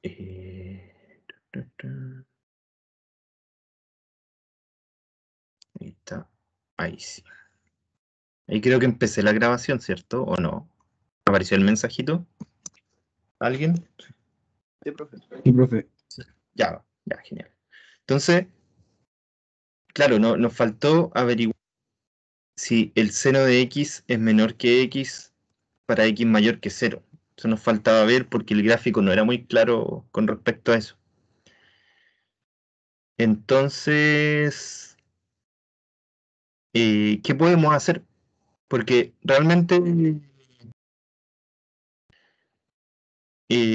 Ahí está. Ahí sí. Ahí creo que empecé la grabación, ¿cierto? ¿O no? ¿Apareció el mensajito? ¿Alguien? Sí, profe. Sí, profe. Ya, ya, genial. Entonces, claro, nos faltó averiguar si el seno de x es menor que x para x mayor que 0. Eso nos faltaba ver porque el gráfico no era muy claro con respecto a eso. Entonces, ¿qué podemos hacer? Porque realmente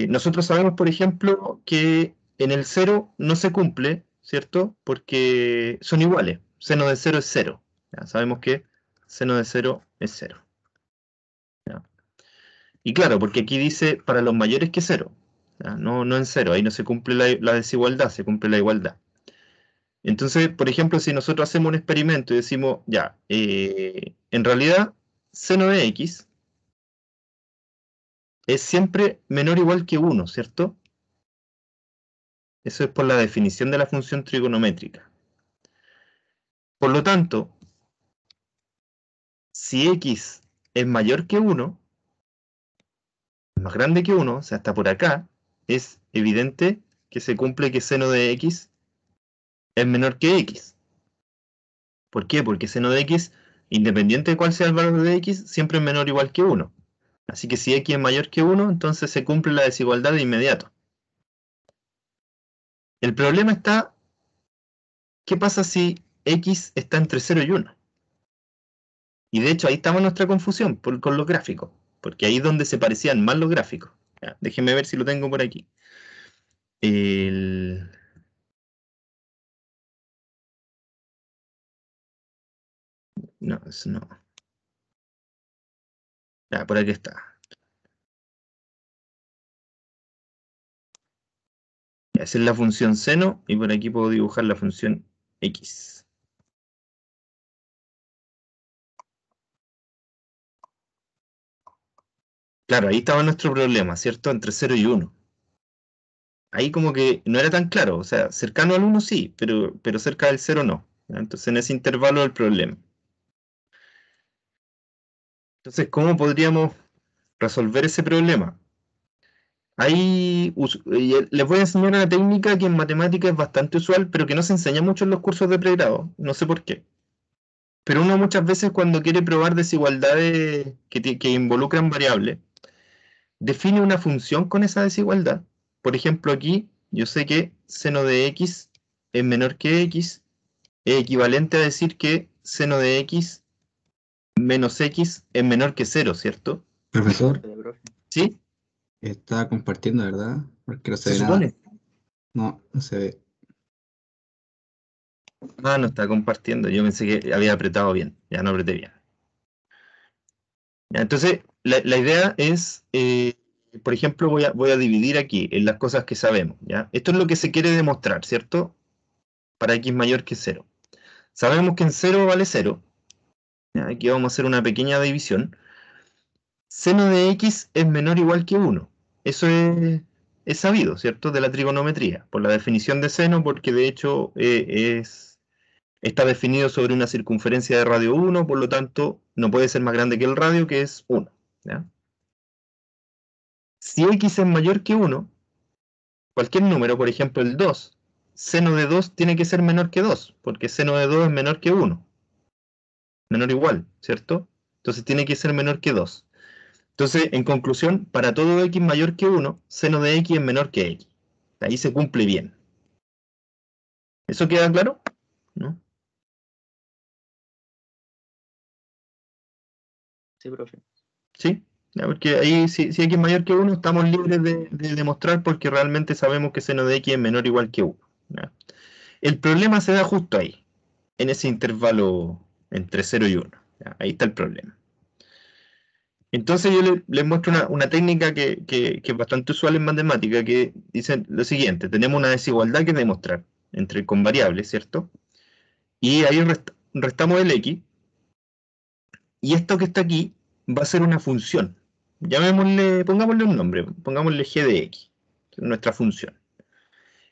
nosotros sabemos, por ejemplo, que en el 0 no se cumple, ¿cierto? Porque son iguales. Seno de 0 es 0. Ya sabemos que seno de 0 es 0. ¿Ya? Y claro, porque aquí dice para los mayores que 0. ¿Ya? No en 0, ahí no se cumple la desigualdad, se cumple la igualdad. Entonces, por ejemplo, si nosotros hacemos un experimento y decimos, ya, en realidad, seno de x es siempre menor o igual que 1, ¿cierto? Eso es por la definición de la función trigonométrica. Por lo tanto, si x es mayor que 1, más grande que 1, o sea, está por acá, es evidente que se cumple que seno de x es menor que x. ¿Por qué? Porque seno de x, independiente de cuál sea el valor de x, siempre es menor o igual que 1. Así que si x es mayor que 1, entonces se cumple la desigualdad de inmediato. El problema está, ¿qué pasa si x está entre 0 y 1? Y de hecho ahí estaba nuestra confusión con los gráficos, porque ahí es donde se parecían más los gráficos. Ya, déjenme ver si lo tengo por aquí. No, eso no. Ya, por aquí está. Ya, esa es la función seno y por aquí puedo dibujar la función x. Claro, ahí estaba nuestro problema, ¿cierto? Entre 0 y 1. Ahí como que no era tan claro, o sea, cercano al 1 sí, pero cerca del 0 no. ¿Ya? Entonces en ese intervalo el problema. Entonces, ¿cómo podríamos resolver ese problema? Les voy a enseñar una técnica que en matemática es bastante usual, pero que no se enseña mucho en los cursos de pregrado, no sé por qué. Pero uno muchas veces cuando quiere probar desigualdades que involucran variables, define una función con esa desigualdad. Por ejemplo, aquí yo sé que seno de x es menor que x, es equivalente a decir que seno de x menos x es menor que 0, ¿cierto? Profesor, ¿Sí? está compartiendo, ¿verdad? Porque no se Se ve nada. supone. No, no se ve. Ah, no está compartiendo. Yo pensé que había apretado bien. Ya no apreté bien. Ya, entonces, la idea es, por ejemplo, voy a dividir aquí en las cosas que sabemos. ¿Ya? Esto es lo que se quiere demostrar, ¿cierto? Para x mayor que 0. Sabemos que en 0 vale 0. ¿Ya? Aquí vamos a hacer una pequeña división. Seno de x es menor o igual que 1. Eso es sabido, ¿cierto? De la trigonometría, por la definición de seno, porque de hecho está definido sobre una circunferencia de radio 1, por lo tanto no puede ser más grande que el radio, que es 1. ¿Ya? Si x es mayor que 1, cualquier número, por ejemplo el 2, seno de 2 tiene que ser menor que 2, porque seno de 2 es menor que 1, menor o igual, ¿cierto? Entonces tiene que ser menor que 2. Entonces, en conclusión, para todo x mayor que 1, seno de x es menor que x. Ahí se cumple bien. ¿Eso queda claro? ¿No? Sí, profe. ¿Sí? Ya, porque ahí, si x es mayor que 1, estamos libres de demostrar porque realmente sabemos que seno de x es menor o igual que 1. ¿Ya? El problema se da justo ahí, en ese intervalo entre 0 y 1. ¿Ya? Ahí está el problema. Entonces yo les muestro una técnica que es bastante usual en matemática, que dice lo siguiente: tenemos una desigualdad que demostrar con variables, ¿cierto? Y ahí restamos el x, y esto que está aquí va a ser una función. Pongámosle un nombre, pongámosle g de x. nuestra función.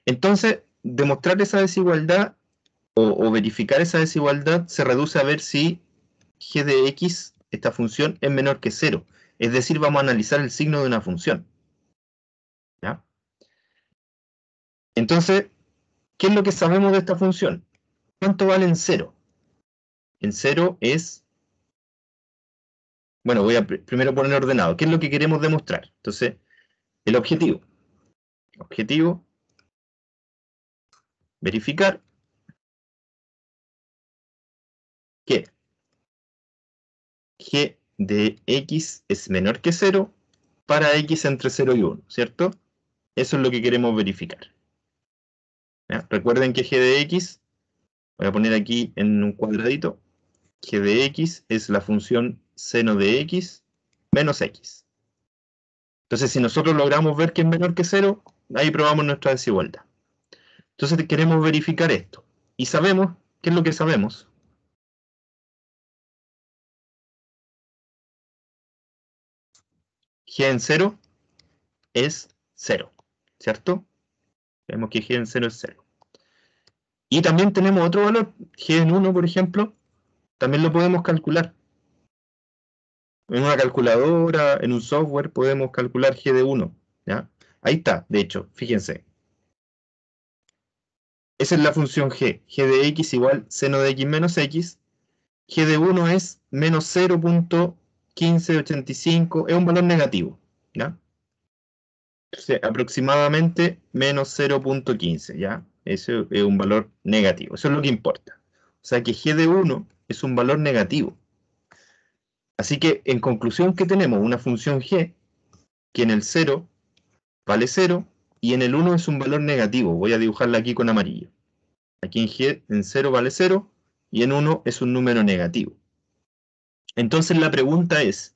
Entonces, demostrar esa desigualdad o verificar esa desigualdad se reduce a ver si g de x, esta función, es menor que 0. Es decir, vamos a analizar el signo de una función. ¿Ya? Entonces, ¿qué es lo que sabemos de esta función? ¿Cuánto vale en 0? En 0 es... Bueno, voy a primero poner ordenado. ¿Qué es lo que queremos demostrar? Entonces, el objetivo. Objetivo, verificar que g de x es menor que 0 para x entre 0 y 1, ¿cierto? Eso es lo que queremos verificar. ¿Ya? Recuerden que g de x, voy a poner aquí en un cuadradito, g de x es la función seno de x menos x. Entonces, si nosotros logramos ver que es menor que 0, ahí probamos nuestra desigualdad. Entonces, queremos verificar esto. Y sabemos, ¿qué es lo que sabemos? G en 0 es 0, ¿cierto? Vemos que g en 0 es 0. Y también tenemos otro valor, g en 1, por ejemplo, también lo podemos calcular. En una calculadora, en un software, podemos calcular g de 1. ¿Ya? Ahí está, de hecho, fíjense. Esa es la función g. G de x igual seno de x menos x. G de 1 es menos 0.1585, es un valor negativo. ¿Ya? Entonces, aproximadamente menos 0.15, ¿ya? Eso es un valor negativo. Eso es lo que importa. O sea que g de 1 es un valor negativo. Así que, en conclusión, ¿qué tenemos? Una función g que en el 0 vale 0 y en el 1 es un valor negativo. Voy a dibujarla aquí con amarillo. Aquí en g en 0 vale 0 y en 1 es un número negativo. Entonces la pregunta es,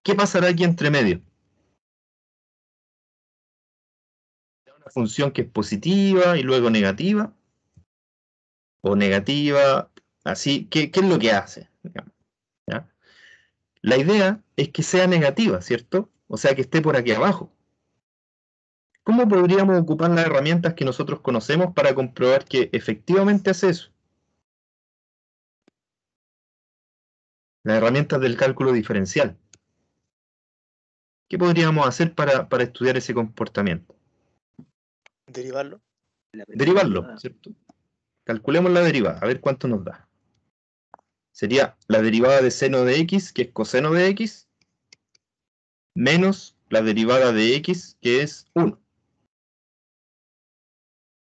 ¿qué pasará aquí entre medio? ¿Una función que es positiva y luego negativa? ¿O negativa? Así, ¿qué es lo que hace? ¿Ya? La idea es que sea negativa, ¿cierto? O sea, que esté por aquí abajo. ¿Cómo podríamos ocupar las herramientas que nosotros conocemos para comprobar que efectivamente hace eso? Las herramientas del cálculo diferencial. ¿Qué podríamos hacer para estudiar ese comportamiento? Derivarlo. La Derivarlo, perspectiva. ¿cierto? Calculemos la derivada, a ver cuánto nos da. Sería la derivada de seno de x, que es coseno de x, menos la derivada de x, que es 1.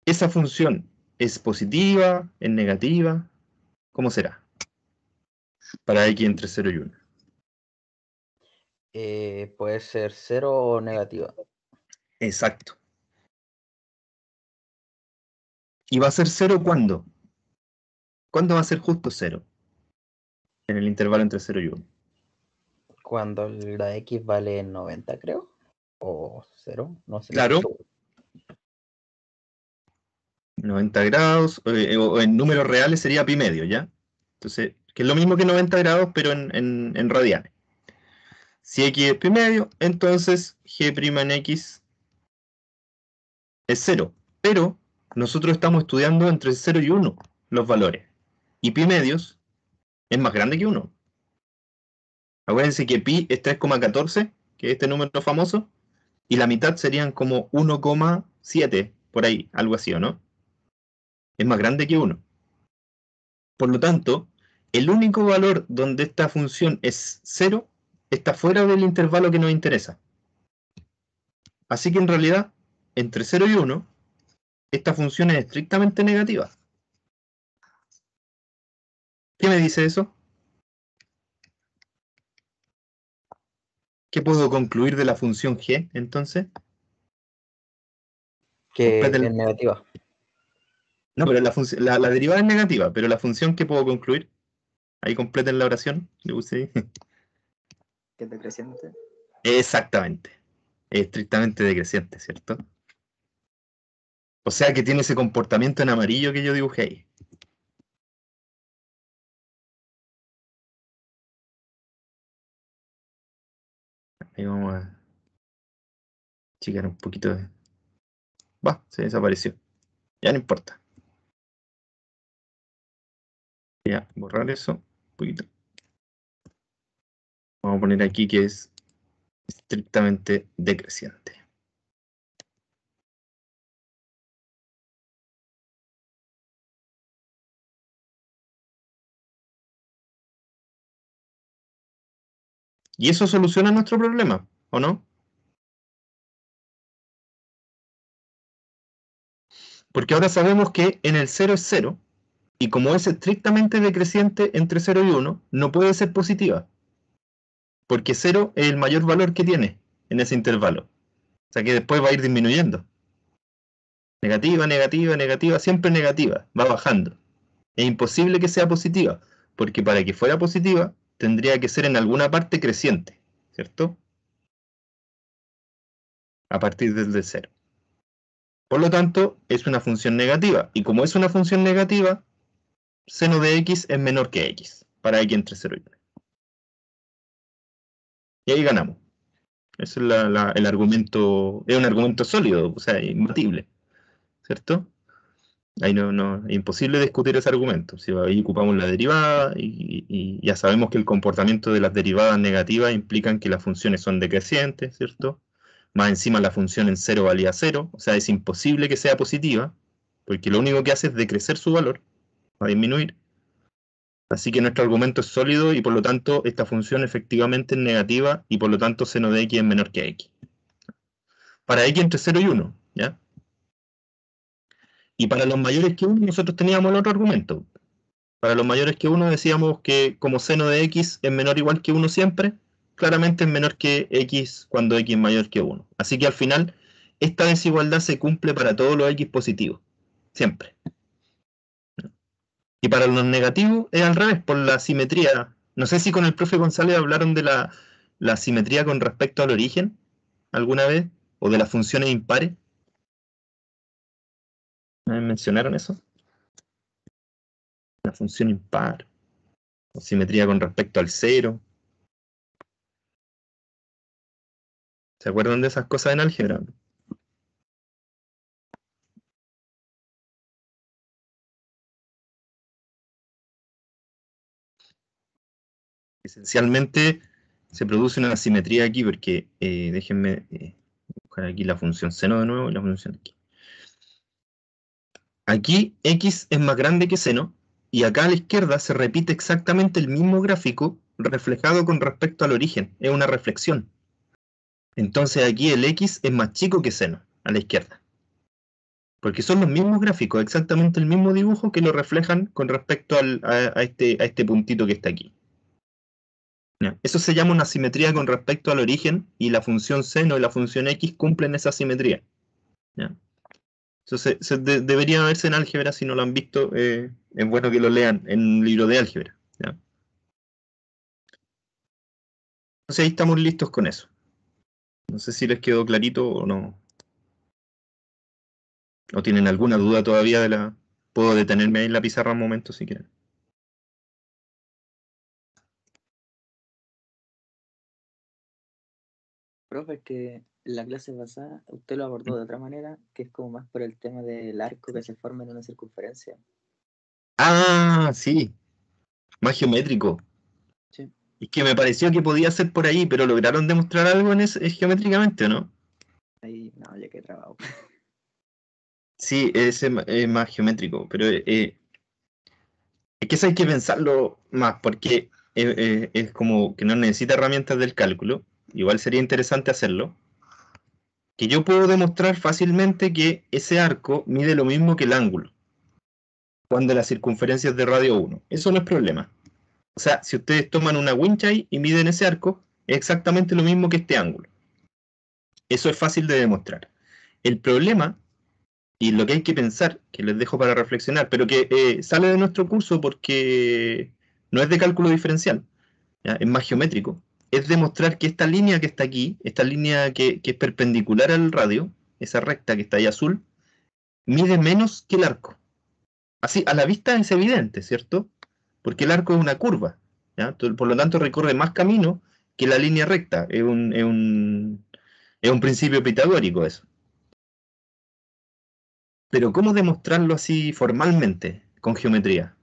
¿Esa función es positiva, es negativa? ¿Cómo será? Para x entre 0 y 1. Puede ser 0 o negativa. Exacto. ¿Y va a ser 0 cuándo? ¿Cuándo va a ser justo 0? En el intervalo entre 0 y 1. Cuando la X vale 90, creo. O 0, no sé. Claro. 90 grados, o en números reales sería pi medio, ¿ya? Entonces, que es lo mismo que 90 grados, pero en radianes. Si x es pi medio, entonces g' en x es 0. Pero nosotros estamos estudiando entre 0 y 1 los valores. Y pi medios es más grande que 1. Acuérdense que pi es 3,14, que es este número famoso, y la mitad serían como 1,7, por ahí, algo así, ¿o no? Es más grande que 1. Por lo tanto, el único valor donde esta función es 0 está fuera del intervalo que nos interesa. Así que en realidad, entre 0 y 1, esta función es estrictamente negativa. ¿Qué me dice eso? ¿Qué puedo concluir de la función g, entonces? Que Completen- es negativa. No, pero la derivada es negativa, pero la función, ¿qué puedo concluir? Ahí completen la oración. Le puse ahí. Que es decreciente. Exactamente. Es estrictamente decreciente, ¿cierto? O sea que tiene ese comportamiento en amarillo que yo dibujé ahí. Ahí vamos a checar un poquito Va, se desapareció. Ya no importa. Voy a borrar eso un poquito. Vamos a poner aquí que es estrictamente decreciente. ¿Y eso soluciona nuestro problema, o no? Porque ahora sabemos que en el 0 es 0, y como es estrictamente decreciente entre 0 y 1, no puede ser positiva, porque 0 es el mayor valor que tiene en ese intervalo. O sea que después va a ir disminuyendo. Negativa, negativa, negativa, siempre negativa, va bajando. Es imposible que sea positiva, porque para que fuera positiva tendría que ser en alguna parte creciente, ¿cierto? A partir del 0. Por lo tanto, es una función negativa, y como es una función negativa, seno de x es menor que x, para x entre 0 y 1. Y ahí ganamos. Ese es el argumento, es un argumento sólido, o sea, imbatible, ¿cierto? Ahí es imposible discutir ese argumento. Si ahí ocupamos la derivada y ya sabemos que el comportamiento de las derivadas negativas implican que las funciones son decrecientes, ¿cierto? Más encima la función en 0 valía 0, o sea, es imposible que sea positiva, porque lo único que hace es decrecer su valor, va a disminuir. Así que nuestro argumento es sólido y por lo tanto esta función efectivamente es negativa y por lo tanto seno de x es menor que x. Para x entre 0 y 1, ¿ya? Y para los mayores que 1 nosotros teníamos el otro argumento. Para los mayores que 1 decíamos que como seno de x es menor o igual que 1 siempre, claramente es menor que x cuando x es mayor que 1. Así que al final esta desigualdad se cumple para todos los x positivos, siempre. Y para los negativos es al revés, por la simetría. No sé si con el profe González hablaron de la simetría con respecto al origen alguna vez, o de las funciones impares. ¿Mencionaron eso? La función impar, o simetría con respecto al 0. ¿Se acuerdan de esas cosas en álgebra? Esencialmente se produce una simetría aquí porque, déjenme buscar aquí la función seno de nuevo y la función aquí. Aquí x es más grande que seno y acá a la izquierda se repite exactamente el mismo gráfico reflejado con respecto al origen, es una reflexión. Entonces aquí el x es más chico que seno, a la izquierda. Porque son los mismos gráficos, exactamente el mismo dibujo que lo reflejan con respecto a este puntito que está aquí. ¿Ya? Eso se llama una simetría con respecto al origen y la función seno y la función x cumplen esa simetría. ¿Ya? Eso debería verse en álgebra, si no lo han visto, es bueno que lo lean en un libro de álgebra. ¿Ya? Entonces ahí estamos listos con eso. No sé si les quedó clarito o no. ¿O tienen alguna duda todavía de la...? Puedo detenerme ahí en la pizarra un momento si quieren. Profe, es que en la clase pasada usted lo abordó de otra manera, que es como más por el tema del arco que se forma en una circunferencia. Ah, sí. Más geométrico. Sí. Es que me pareció que podía ser por ahí, pero ¿lograron demostrar algo en eso, geométricamente o no? Ahí, no, ya que trabajo. Sí, es más geométrico, pero es que eso hay que pensarlo más, porque es como que no necesita herramientas del cálculo, igual sería interesante hacerlo, que yo puedo demostrar fácilmente que ese arco mide lo mismo que el ángulo, cuando la circunferencia es de radio 1. Eso no es problema. O sea, si ustedes toman una winch y miden ese arco, es exactamente lo mismo que este ángulo. Eso es fácil de demostrar. El problema, y lo que hay que pensar, que les dejo para reflexionar, pero que sale de nuestro curso porque no es de cálculo diferencial, ¿ya? Es más geométrico, es demostrar que esta línea que está aquí, esta línea que es perpendicular al radio, esa recta que está ahí azul, mide menos que el arco. Así, a la vista es evidente, ¿cierto? Porque el arco es una curva, ¿ya? Por lo tanto recorre más camino que la línea recta, es un principio pitagórico eso. Pero ¿cómo demostrarlo así formalmente, con geometría?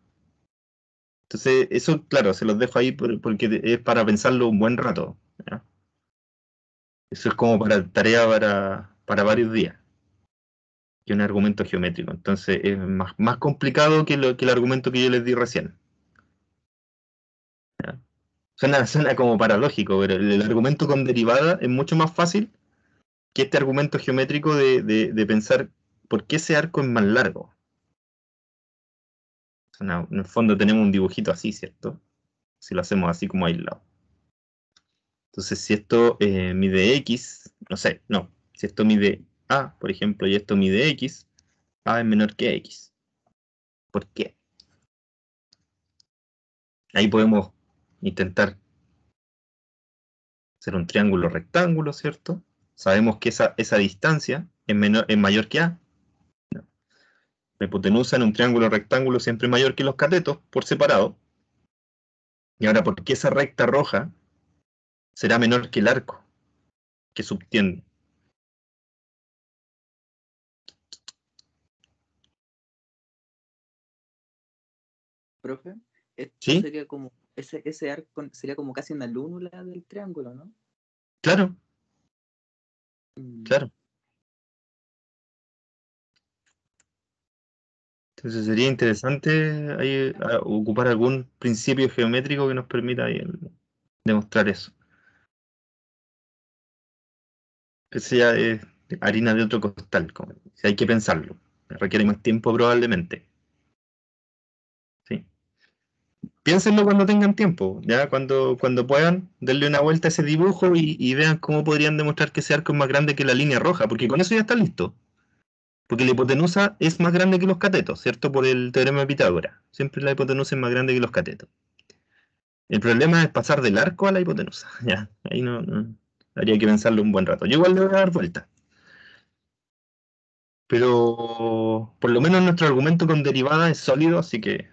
Entonces, eso, claro, se los dejo ahí porque es para pensarlo un buen rato, ¿ya? Eso es como para tarea para varios días, que un argumento geométrico. Entonces, es más complicado que el argumento que yo les di recién, ¿ya? Suena como paradójico, pero el argumento con derivada es mucho más fácil que este argumento geométrico de pensar por qué ese arco es más largo. En el fondo tenemos un dibujito así, ¿cierto? Si lo hacemos así como aislado. Entonces, si esto mide X, no sé, no. Si esto mide A, por ejemplo, y esto mide X, A es menor que X. ¿Por qué? Ahí podemos intentar hacer un triángulo rectángulo, ¿cierto? Sabemos que esa distancia es mayor que A. No. La hipotenusa en un triángulo rectángulo siempre es mayor que los catetos por separado. Y ahora, ¿por qué esa recta roja será menor que el arco que subtiende? Profe, esto ¿Sí? sería como, ese arco sería como casi una lúnula del triángulo, ¿no? Claro, Mm, claro. Entonces sería interesante ahí, ocupar algún principio geométrico que nos permita ahí demostrar eso. Ese ya es harina de otro costal, si hay que pensarlo. Requiere más tiempo probablemente. ¿Sí? Piénsenlo cuando tengan tiempo, ya cuando puedan, denle una vuelta a ese dibujo y vean cómo podrían demostrar que ese arco es más grande que la línea roja, porque con eso ya está listo. Porque la hipotenusa es más grande que los catetos, ¿cierto? Por el teorema de Pitágoras. Siempre la hipotenusa es más grande que los catetos. El problema es pasar del arco a la hipotenusa. Ya, ahí no. Habría que pensarlo un buen rato. Yo igual le voy a dar vuelta. Pero por lo menos nuestro argumento con derivada es sólido, así que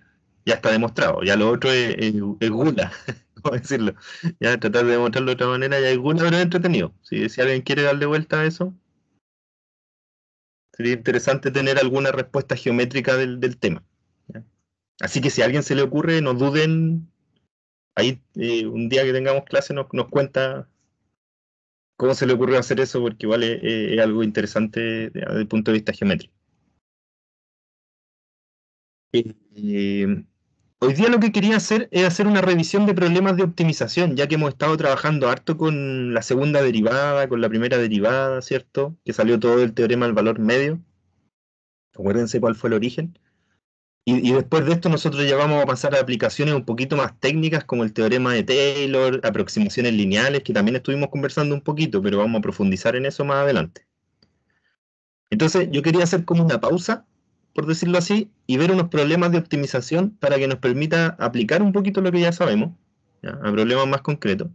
ya está demostrado. Ya lo otro es gula, ¿cómo decirlo? Ya tratar de demostrarlo de otra manera ya es gula, pero es entretenido. Si alguien quiere darle vuelta a eso, sería interesante tener alguna respuesta geométrica del tema. ¿Ya? Así que si a alguien se le ocurre, no duden. Ahí un día que tengamos clase nos cuenta cómo se le ocurrió hacer eso, porque igual es algo interesante desde el punto de vista geométrico. Eh, Hoy día lo que quería hacer es hacer una revisión de problemas de optimización, ya que hemos estado trabajando harto con la segunda derivada, con la primera derivada, ¿cierto? Que salió todo del teorema del valor medio. Acuérdense cuál fue el origen. Y después de esto nosotros ya vamos a pasar a aplicaciones un poquito más técnicas como el teorema de Taylor, aproximaciones lineales, que también estuvimos conversando un poquito, pero vamos a profundizar en eso más adelante. Entonces yo quería hacer como una pausa, por decirlo así, y ver unos problemas de optimización para que nos permita aplicar un poquito lo que ya sabemos, ¿ya? A problemas más concretos,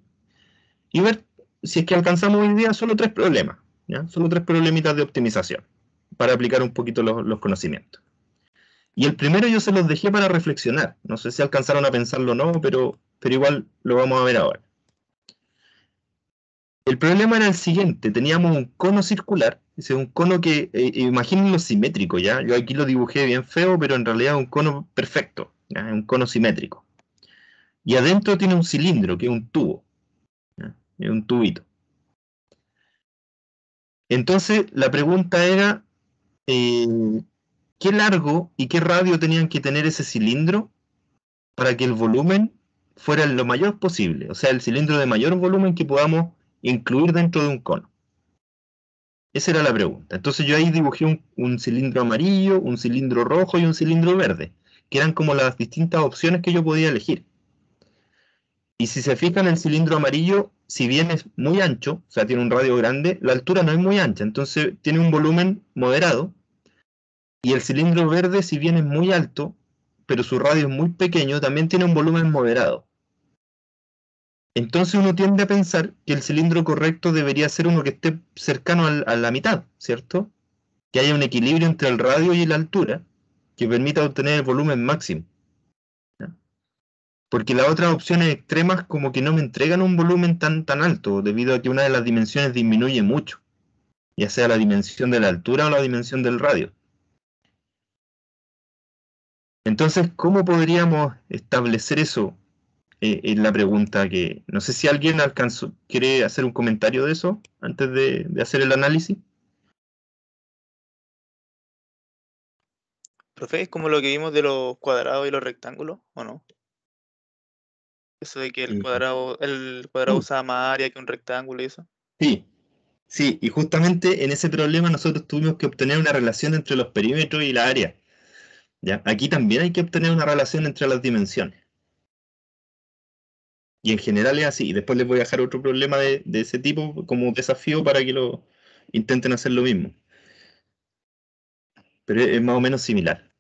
y ver si es que alcanzamos hoy día solo 3 problemas, ¿ya? Solo 3 problemitas de optimización, para aplicar un poquito los conocimientos. Y el primero yo se los dejé para reflexionar. No sé si alcanzaron a pensarlo o no, pero igual lo vamos a ver ahora. El problema era el siguiente. Teníamos un cono circular. Es un cono que, imagínenlo simétrico, ¿ya? Yo aquí lo dibujé bien feo, pero en realidad es un cono perfecto, ¿ya? Es un cono simétrico. Y adentro tiene un cilindro, que es un tubo, ¿ya? Es un tubito. Entonces, la pregunta era, eh, ¿qué largo y qué radio tenían que tener ese cilindro para que el volumen fuera lo mayor posible, o sea, el cilindro de mayor volumen que podamos incluir dentro de un cono? Esa era la pregunta. Entonces yo ahí dibujé un cilindro amarillo, un cilindro rojo y un cilindro verde, que eran como las distintas opciones que yo podía elegir. Y si se fijan, el cilindro amarillo, si bien es muy ancho, o sea, tiene un radio grande, la altura no es muy ancha, entonces tiene un volumen moderado. Y el cilindro verde, si bien es muy alto, pero su radio es muy pequeño, también tiene un volumen moderado. Entonces uno tiende a pensar que el cilindro correcto debería ser uno que esté cercano a la mitad, ¿cierto? Que haya un equilibrio entre el radio y la altura que permita obtener el volumen máximo, ¿ya? Porque las otras opciones extremas como que no me entregan un volumen tan alto, debido a que una de las dimensiones disminuye mucho, ya sea la dimensión de la altura o la dimensión del radio. Entonces, ¿cómo podríamos establecer eso? Es la pregunta que... No sé si alguien quiere hacer un comentario de eso antes de hacer el análisis. Profe, es como lo que vimos de los cuadrados y los rectángulos, ¿o no? Eso de que el cuadrado Sí, usaba más área que un rectángulo y eso. sí, sí, y justamente en ese problema nosotros tuvimos que obtener una relación entre los perímetros y la área. ¿Ya? Aquí también hay que obtener una relación entre las dimensiones. Y en general es así. Y después les voy a dejar otro problema de ese tipo como desafío para que lo intenten hacer lo mismo. Pero es más o menos similar.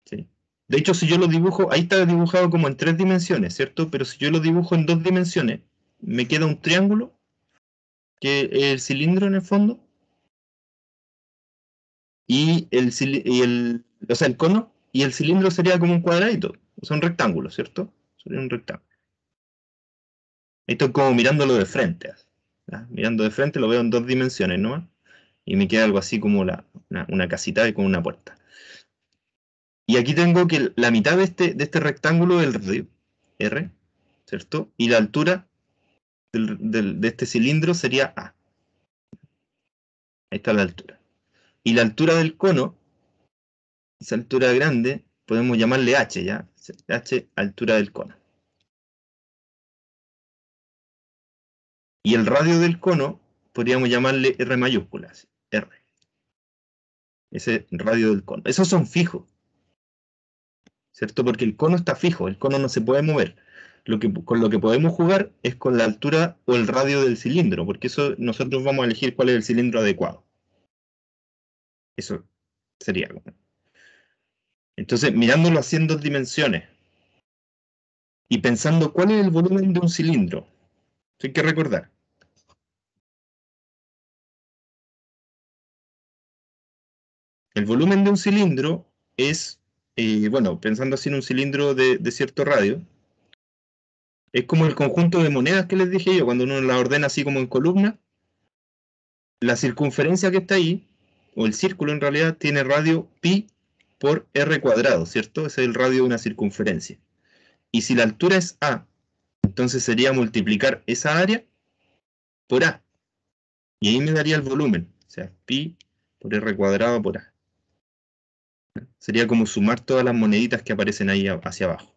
¿Sí? De hecho, si yo lo dibujo, ahí está dibujado como en 3 dimensiones, ¿cierto? Pero si yo lo dibujo en 2 dimensiones, me queda un triángulo, que es el cilindro en el fondo, y o sea, el cono, y el cilindro sería como un cuadradito, o sea, un rectángulo, ¿cierto? Sería un rectángulo. Esto es como mirándolo de frente. ¿Ya? Mirando de frente lo veo en 2 dimensiones, ¿no? Y me queda algo así como una casita con una puerta. Y aquí tengo que la mitad de este rectángulo es el radio, R, ¿cierto? Y la altura de este cilindro sería A. Ahí está la altura. Y la altura del cono, esa altura grande, podemos llamarle H, ¿ya? H, altura del cono. Y el radio del cono, podríamos llamarle R mayúscula, ¿sí? R. Ese radio del cono. Esos son fijos, ¿cierto? Porque el cono está fijo, el cono no se puede mover. Con lo que podemos jugar es con la altura o el radio del cilindro, porque eso nosotros vamos a elegir cuál es el cilindro adecuado. Eso sería. Entonces, mirándolo así en 2 dimensiones y pensando cuál es el volumen de un cilindro, hay que recordar. El volumen de un cilindro es, bueno, pensando así en un cilindro de cierto radio, es como el conjunto de monedas que les dije yo, cuando uno las ordena así como en columna. La circunferencia que está ahí, o el círculo en realidad, tiene radio pi por r cuadrado, ¿cierto? Ese es el radio de una circunferencia. Y si la altura es a, entonces sería multiplicar esa área por a. Y ahí me daría el volumen, o sea, pi por r cuadrado por a. Sería como sumar todas las moneditas que aparecen ahí hacia abajo.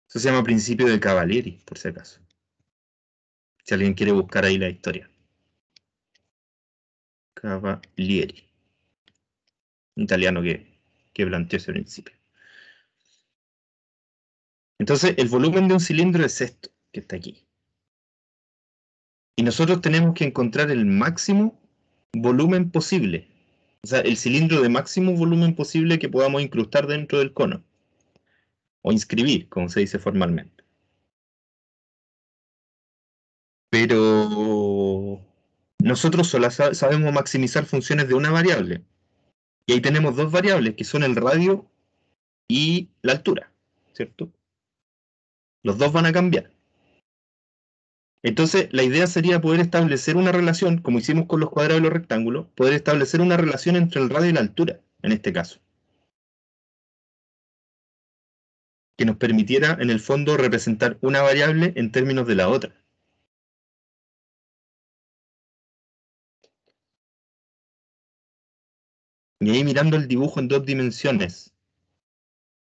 Eso se llama principio de Cavalieri, por si acaso. Si alguien quiere buscar ahí la historia. Cavalieri. Un italiano que planteó ese principio. Entonces, el volumen de un cilindro es esto, que está aquí. Y nosotros tenemos que encontrar el máximo volumen posible. O sea, el cilindro de máximo volumen posible que podamos incrustar dentro del cono. O inscribir, como se dice formalmente. Pero nosotros solo sabemos maximizar funciones de una variable. Y ahí tenemos dos variables, que son el radio y la altura, ¿cierto? Los dos van a cambiar. Entonces, la idea sería poder establecer una relación, como hicimos con los cuadrados y los rectángulos, poder establecer una relación entre el radio y la altura, en este caso, que nos permitiera, en el fondo, representar una variable en términos de la otra. Y ahí mirando el dibujo en 2 dimensiones,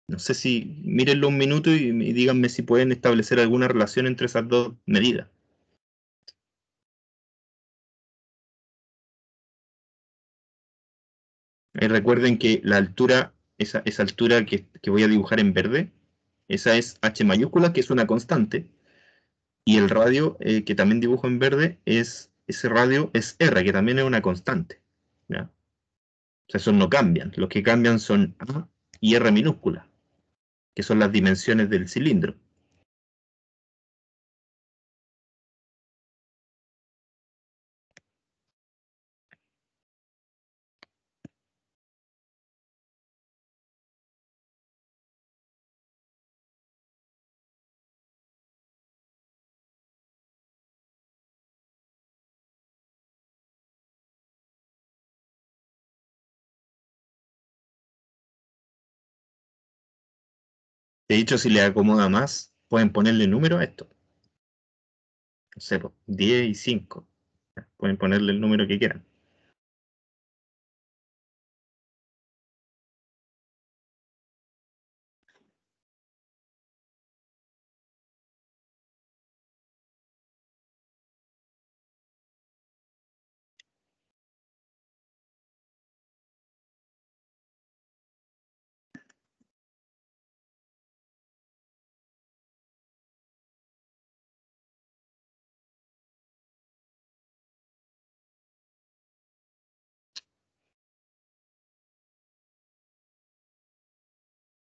no sé si mírenlo un minuto y díganme si pueden establecer alguna relación entre esas dos medidas. Ahí recuerden que la altura, esa altura que voy a dibujar en verde, esa es h mayúscula, que es una constante, y el radio que también dibujo en verde, ese radio es r, que también es una constante. ¿Ya? O sea, esos no cambian. Los que cambian son a y r minúscula, que son las dimensiones del cilindro. De hecho, si les acomoda más, pueden ponerle número a esto. No sé, 10 y 5. Pueden ponerle el número que quieran.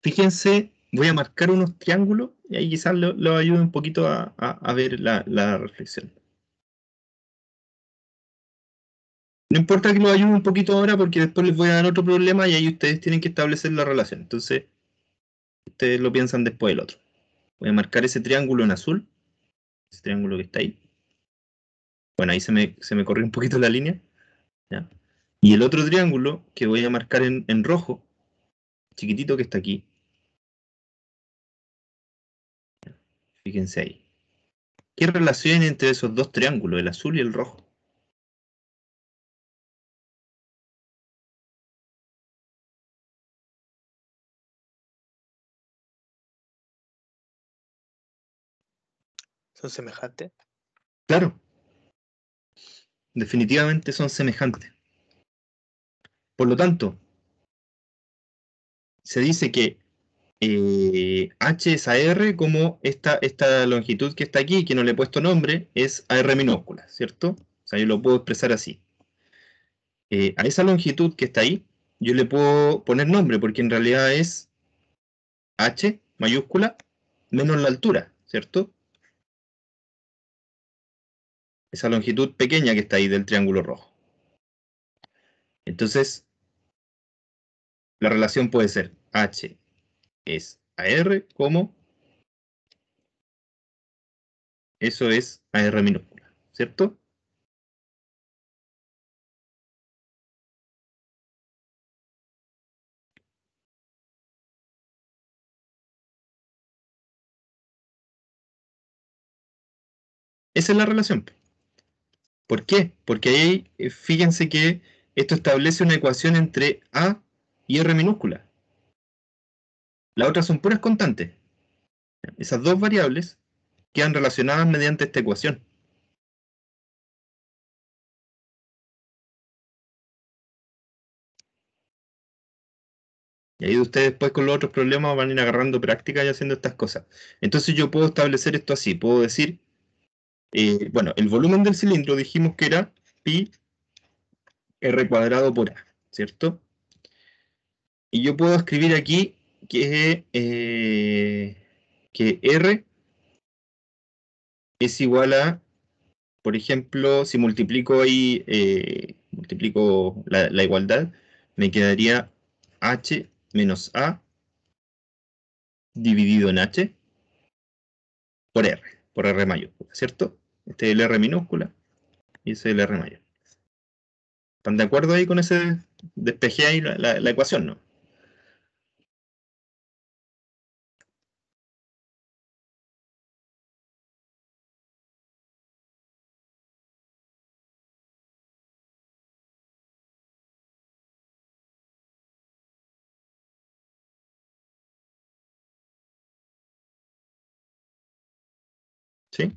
Fíjense, voy a marcar unos triángulos y ahí quizás lo ayude un poquito a ver la reflexión. No importa que lo ayude un poquito ahora porque después les voy a dar otro problema y ahí ustedes tienen que establecer la relación. Entonces, ustedes lo piensan después del otro. Voy a marcar ese triángulo en azul, ese triángulo que está ahí. Bueno, ahí se me corrió un poquito la línea. ¿Ya? Y el otro triángulo que voy a marcar en rojo, chiquitito que está aquí. Fíjense ahí. ¿Qué relación hay entre esos dos triángulos, el azul y el rojo? Son semejantes. Claro, definitivamente son semejantes. Por lo tanto, se dice que H es AR como esta longitud que está aquí, que no le he puesto nombre, es AR minúscula, ¿cierto? O sea, yo lo puedo expresar así. A esa longitud que está ahí, yo le puedo poner nombre, porque en realidad es H mayúscula menos la altura, ¿cierto? Esa longitud pequeña que está ahí del triángulo rojo. Entonces, la relación puede ser H es AR como eso es AR minúscula, ¿cierto? Esa es la relación. ¿Por qué? Porque ahí, fíjense que esto establece una ecuación entre A y R minúscula. Las otras son puras constantes. Esas dos variables quedan relacionadas mediante esta ecuación. Y ahí ustedes después con los otros problemas van a ir agarrando práctica y haciendo estas cosas. Entonces yo puedo establecer esto así. Puedo decir, bueno, el volumen del cilindro dijimos que era pi r cuadrado por a, ¿cierto? Y yo puedo escribir aquí que r es igual a, por ejemplo, si multiplico ahí, multiplico la igualdad, me quedaría h menos a dividido en h por r mayúscula, ¿cierto? Este es el r minúscula y ese es el r mayor. ¿Están de acuerdo ahí con ese? Despejé ahí la ecuación, ¿no? ¿Sí?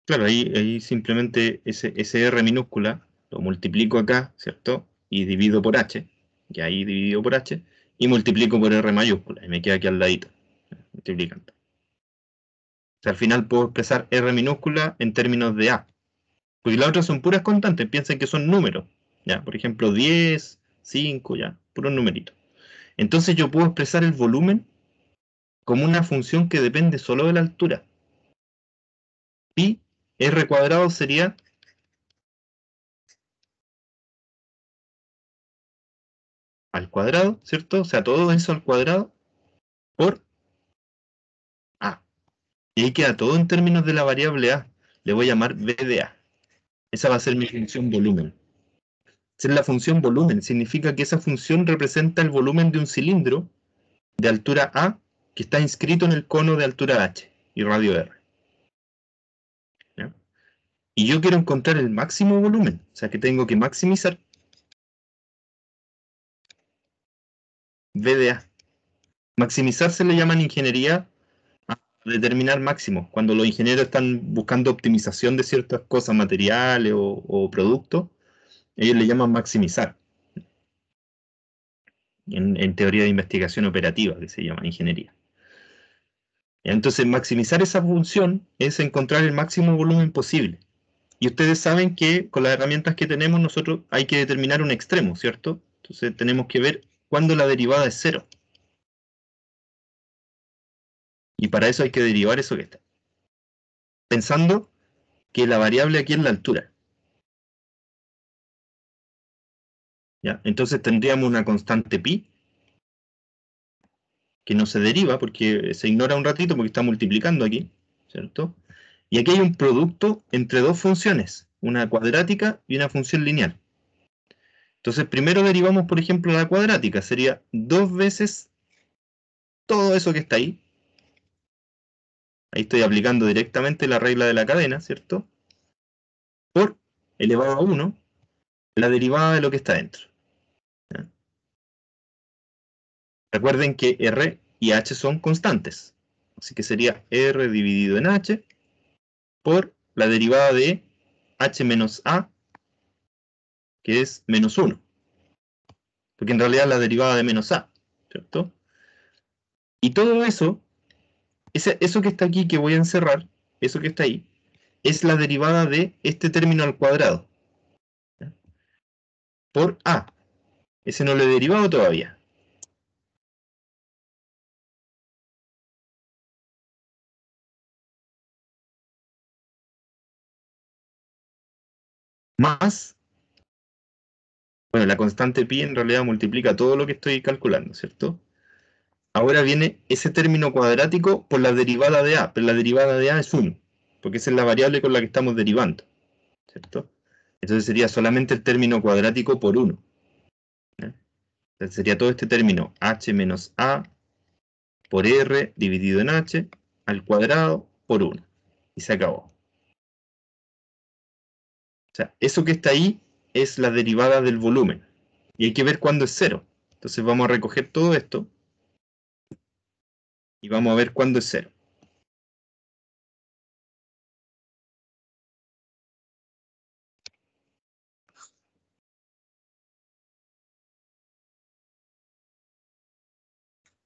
Claro, ahí simplemente ese r minúscula lo multiplico acá, ¿cierto? Y divido por h, y ahí dividido por h, y multiplico por r mayúscula, y me queda aquí al ladito, multiplicando. O sea, al final puedo expresar r minúscula en términos de a, porque las otras son puras constantes, piensen que son números, ¿ya? Por ejemplo, 10, 5, ya, puros numeritos. Entonces yo puedo expresar el volumen como una función que depende solo de la altura. Pi r cuadrado sería al cuadrado, ¿cierto? O sea, todo eso al cuadrado por a. Y ahí queda todo en términos de la variable a. Le voy a llamar b de a. Esa va a ser mi función volumen. Esa es la función volumen. Significa que esa función representa el volumen de un cilindro de altura a que está inscrito en el cono de altura h y radio r. ¿Ya? Y yo quiero encontrar el máximo volumen, o sea que tengo que maximizar V de A. Maximizar se le llama en ingeniería a determinar máximo. Cuando los ingenieros están buscando optimización de ciertas cosas, materiales o productos, ellos le llaman maximizar. En teoría de investigación operativa, que se llama ingeniería. Entonces, maximizar esa función es encontrar el máximo volumen posible. Y ustedes saben que con las herramientas que tenemos nosotros hay que determinar un extremo, ¿cierto? Entonces tenemos que ver cuándo la derivada es 0. Y para eso hay que derivar eso que está. Pensando que la variable aquí es la altura. ¿Ya? Entonces tendríamos una constante pi, que no se deriva porque se ignora un ratito porque está multiplicando aquí, ¿cierto? Y aquí hay un producto entre dos funciones, una cuadrática y una función lineal. Entonces primero derivamos, por ejemplo, la cuadrática, sería 2 veces todo eso que está ahí. Ahí estoy aplicando directamente la regla de la cadena, ¿cierto? Por elevado a 1, la derivada de lo que está dentro. ¿Ya? Recuerden que R y H son constantes. Así que sería R dividido en H por la derivada de H menos A, que es menos 1. Porque en realidad es la derivada de menos A, ¿cierto? Y todo eso, eso que está aquí, que voy a encerrar, eso que está ahí, es la derivada de este término al cuadrado. ¿Ya? Por A. Ese no lo he derivado todavía. Más, bueno, la constante pi en realidad multiplica todo lo que estoy calculando, ¿cierto? Ahora viene ese término cuadrático por la derivada de A, pero la derivada de A es 1, porque esa es la variable con la que estamos derivando, ¿cierto? Entonces sería solamente el término cuadrático por 1. ¿Ya? Entonces sería todo este término h menos A por R dividido en H al cuadrado por 1. Y se acabó. O sea, eso que está ahí es la derivada del volumen. Y hay que ver cuándo es 0. Entonces vamos a recoger todo esto y vamos a ver cuándo es 0.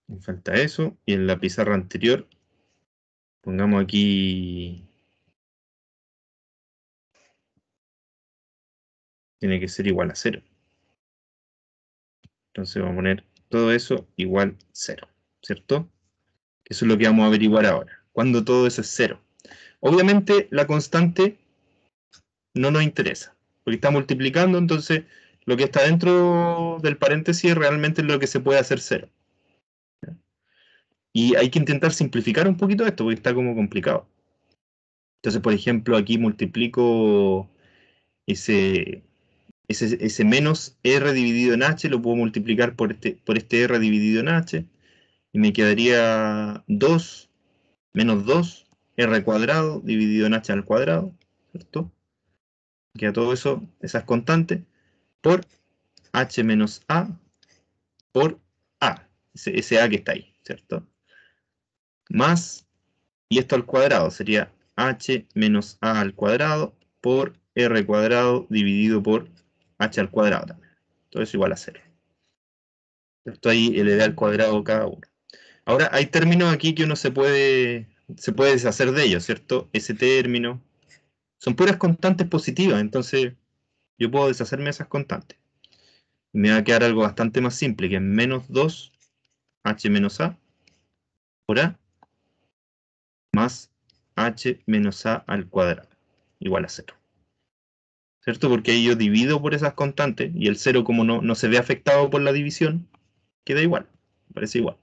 Me falta eso. Y en la pizarra anterior, pongamos aquí... Tiene que ser igual a 0. Entonces vamos a poner todo eso igual 0. ¿Cierto? Eso es lo que vamos a averiguar ahora. Cuando todo eso es 0. Obviamente la constante no nos interesa, porque está multiplicando, entonces lo que está dentro del paréntesis realmente es lo que se puede hacer 0. Y hay que intentar simplificar un poquito esto, porque está como complicado. Entonces, por ejemplo, aquí multiplico ese menos R dividido en H, lo puedo multiplicar por este R dividido en H, y me quedaría 2 menos 2 R cuadrado dividido en H al cuadrado, ¿cierto? Queda todo eso, esas constantes, por H menos A por A, ese A que está ahí, ¿cierto? Más, y esto al cuadrado, sería H menos A al cuadrado por R cuadrado dividido por H al cuadrado también. Todo eso igual a 0. Esto ahí elevé al cuadrado cada uno. Ahora, hay términos aquí que uno se puede deshacer de ellos, ¿cierto? Ese término. Son puras constantes positivas, entonces yo puedo deshacerme de esas constantes. Y me va a quedar algo bastante más simple, que es menos 2 H menos A por A más H menos A al cuadrado, igual a 0. ¿Cierto? Porque ahí yo divido por esas constantes, y el 0 como no se ve afectado por la división, queda igual, parece igual.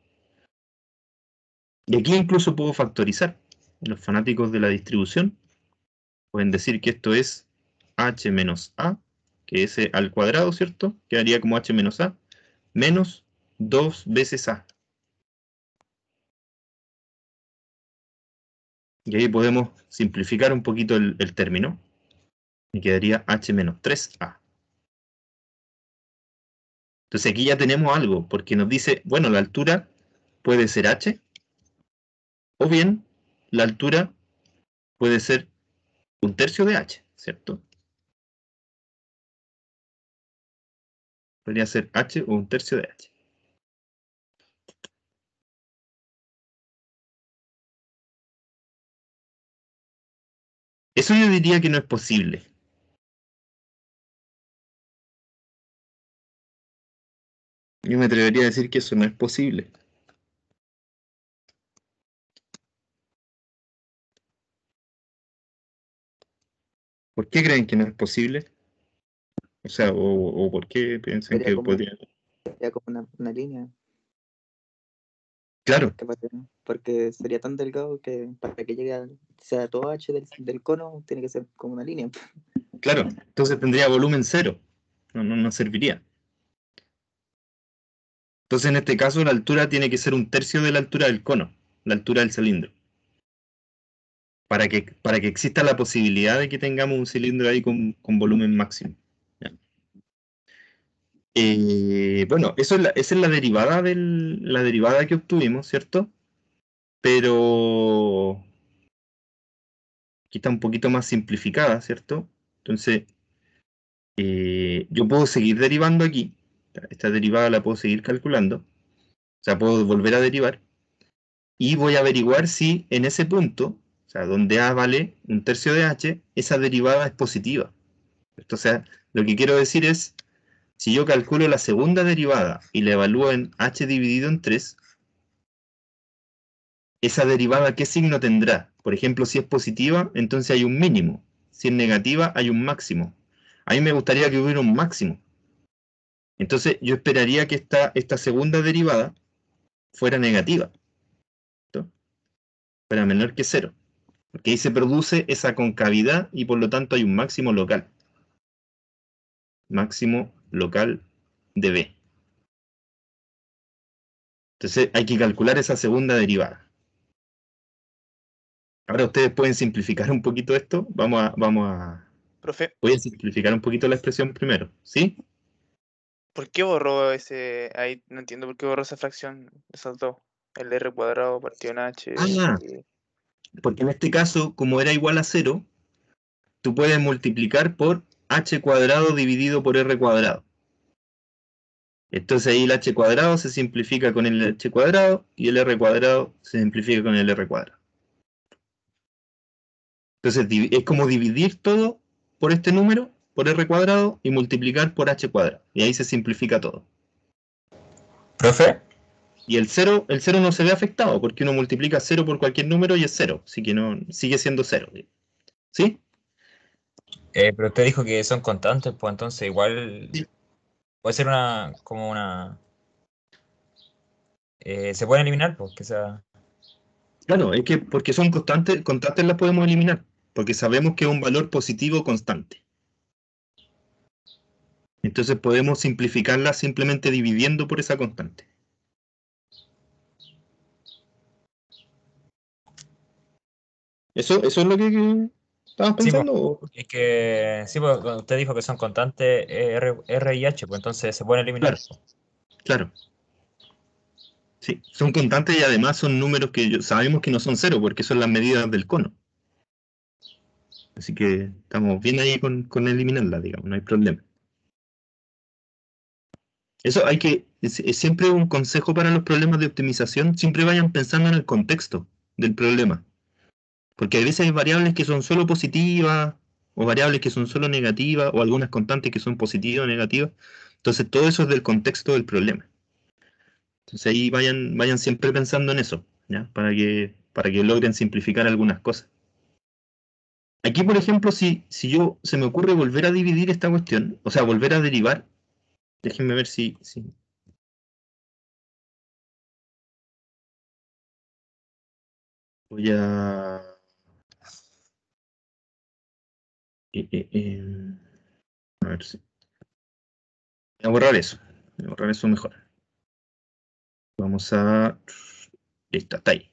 Y aquí incluso puedo factorizar. Los fanáticos de la distribución pueden decir que esto es H menos A, que es al cuadrado, ¿cierto? Quedaría como H menos A, menos 2 veces A. Y ahí podemos simplificar un poquito el término. Y quedaría h menos 3a. Entonces aquí ya tenemos algo, porque nos dice, bueno, la altura puede ser h, o bien la altura puede ser 1/3 de h, ¿cierto? Podría ser h o 1/3 de h. Eso yo diría que no es posible. Yo me atrevería a decir que eso no es posible. ¿Por qué creen que no es posible? O sea, o ¿por qué piensan Sería que como, podría? sería como una línea. Claro, Porque sería tan delgado que para que llegue a sea todo H del cono, tiene que ser como una línea. claro. Entonces tendría volumen cero. No serviría. Entonces en este caso la altura tiene que ser 1/3 de la altura del cono, la altura del cilindro. Para que exista la posibilidad de que tengamos un cilindro ahí con volumen máximo. ¿Ya? Bueno, esa es la derivada la derivada que obtuvimos, ¿cierto? Pero aquí está un poquito más simplificada, ¿cierto? Entonces, yo puedo seguir derivando aquí. Esta derivada la puedo seguir calculando. O sea, puedo volver a derivar. Y voy a averiguar si en ese punto, o sea, donde A vale 1/3 de h, esa derivada es positiva. O sea, lo que quiero decir es, si yo calculo la segunda derivada y la evalúo en h dividido en 3, esa derivada, ¿qué signo tendrá? Por ejemplo, si es positiva, entonces hay un mínimo. Si es negativa, hay un máximo. A mí me gustaría que hubiera un máximo. Entonces, yo esperaría que esta segunda derivada fuera negativa, ¿cierto? Fuera menor que 0. Porque ahí se produce esa concavidad y por lo tanto hay un máximo local. Máximo local de B. Entonces hay que calcular esa segunda derivada. Ahora ustedes pueden simplificar un poquito esto. Profe, Voy a simplificar un poquito la expresión primero. ¿Sí? ¿por qué borró ese? Ahí no entiendo por qué borró esa fracción, esas dos. El r cuadrado partido en h. Ah, porque en este caso, como era igual a 0, tú puedes multiplicar por h cuadrado dividido por r cuadrado. Entonces ahí el h cuadrado se simplifica con el h cuadrado y el r cuadrado se simplifica con el r cuadrado. Entonces es como dividir todo por este número, por r cuadrado, y multiplicar por h cuadrado. Y ahí se simplifica todo. Profe, Y el 0 no se ve afectado, porque uno multiplica 0 por cualquier número y es 0. Así que no, sigue siendo 0. ¿Sí? pero usted dijo que son constantes, pues entonces igual Sí. puede ser como una... se pueden eliminar, pues, que sea... Claro, es que porque son constantes las podemos eliminar, porque sabemos que es un valor positivo constante. Entonces podemos simplificarla simplemente dividiendo por esa constante. ¿Eso es lo que estabas Sí, pues, pensando? es que... Sí, pues cuando usted dijo que son constantes R y H, pues entonces se pueden eliminar. Claro, claro. Sí, son constantes y además son números que sabemos que no son cero, porque son las medidas del cono. Así que estamos bien ahí con eliminarla, digamos, no hay problema. Eso es siempre un consejo para los problemas de optimización, siempre vayan pensando en el contexto del problema. Porque a veces hay variables que son solo positivas, o variables que son solo negativas, o algunas constantes que son positivas o negativas. Entonces todo eso es del contexto del problema. Entonces ahí vayan siempre pensando en eso, ¿ya? Para que logren simplificar algunas cosas. Aquí, por ejemplo, si se me ocurre volver a dividir esta cuestión, o sea, volver a derivar, déjenme ver si voy a ver si voy a borrar eso. Voy a borrar eso mejor. Vamos a... Listo, está ahí.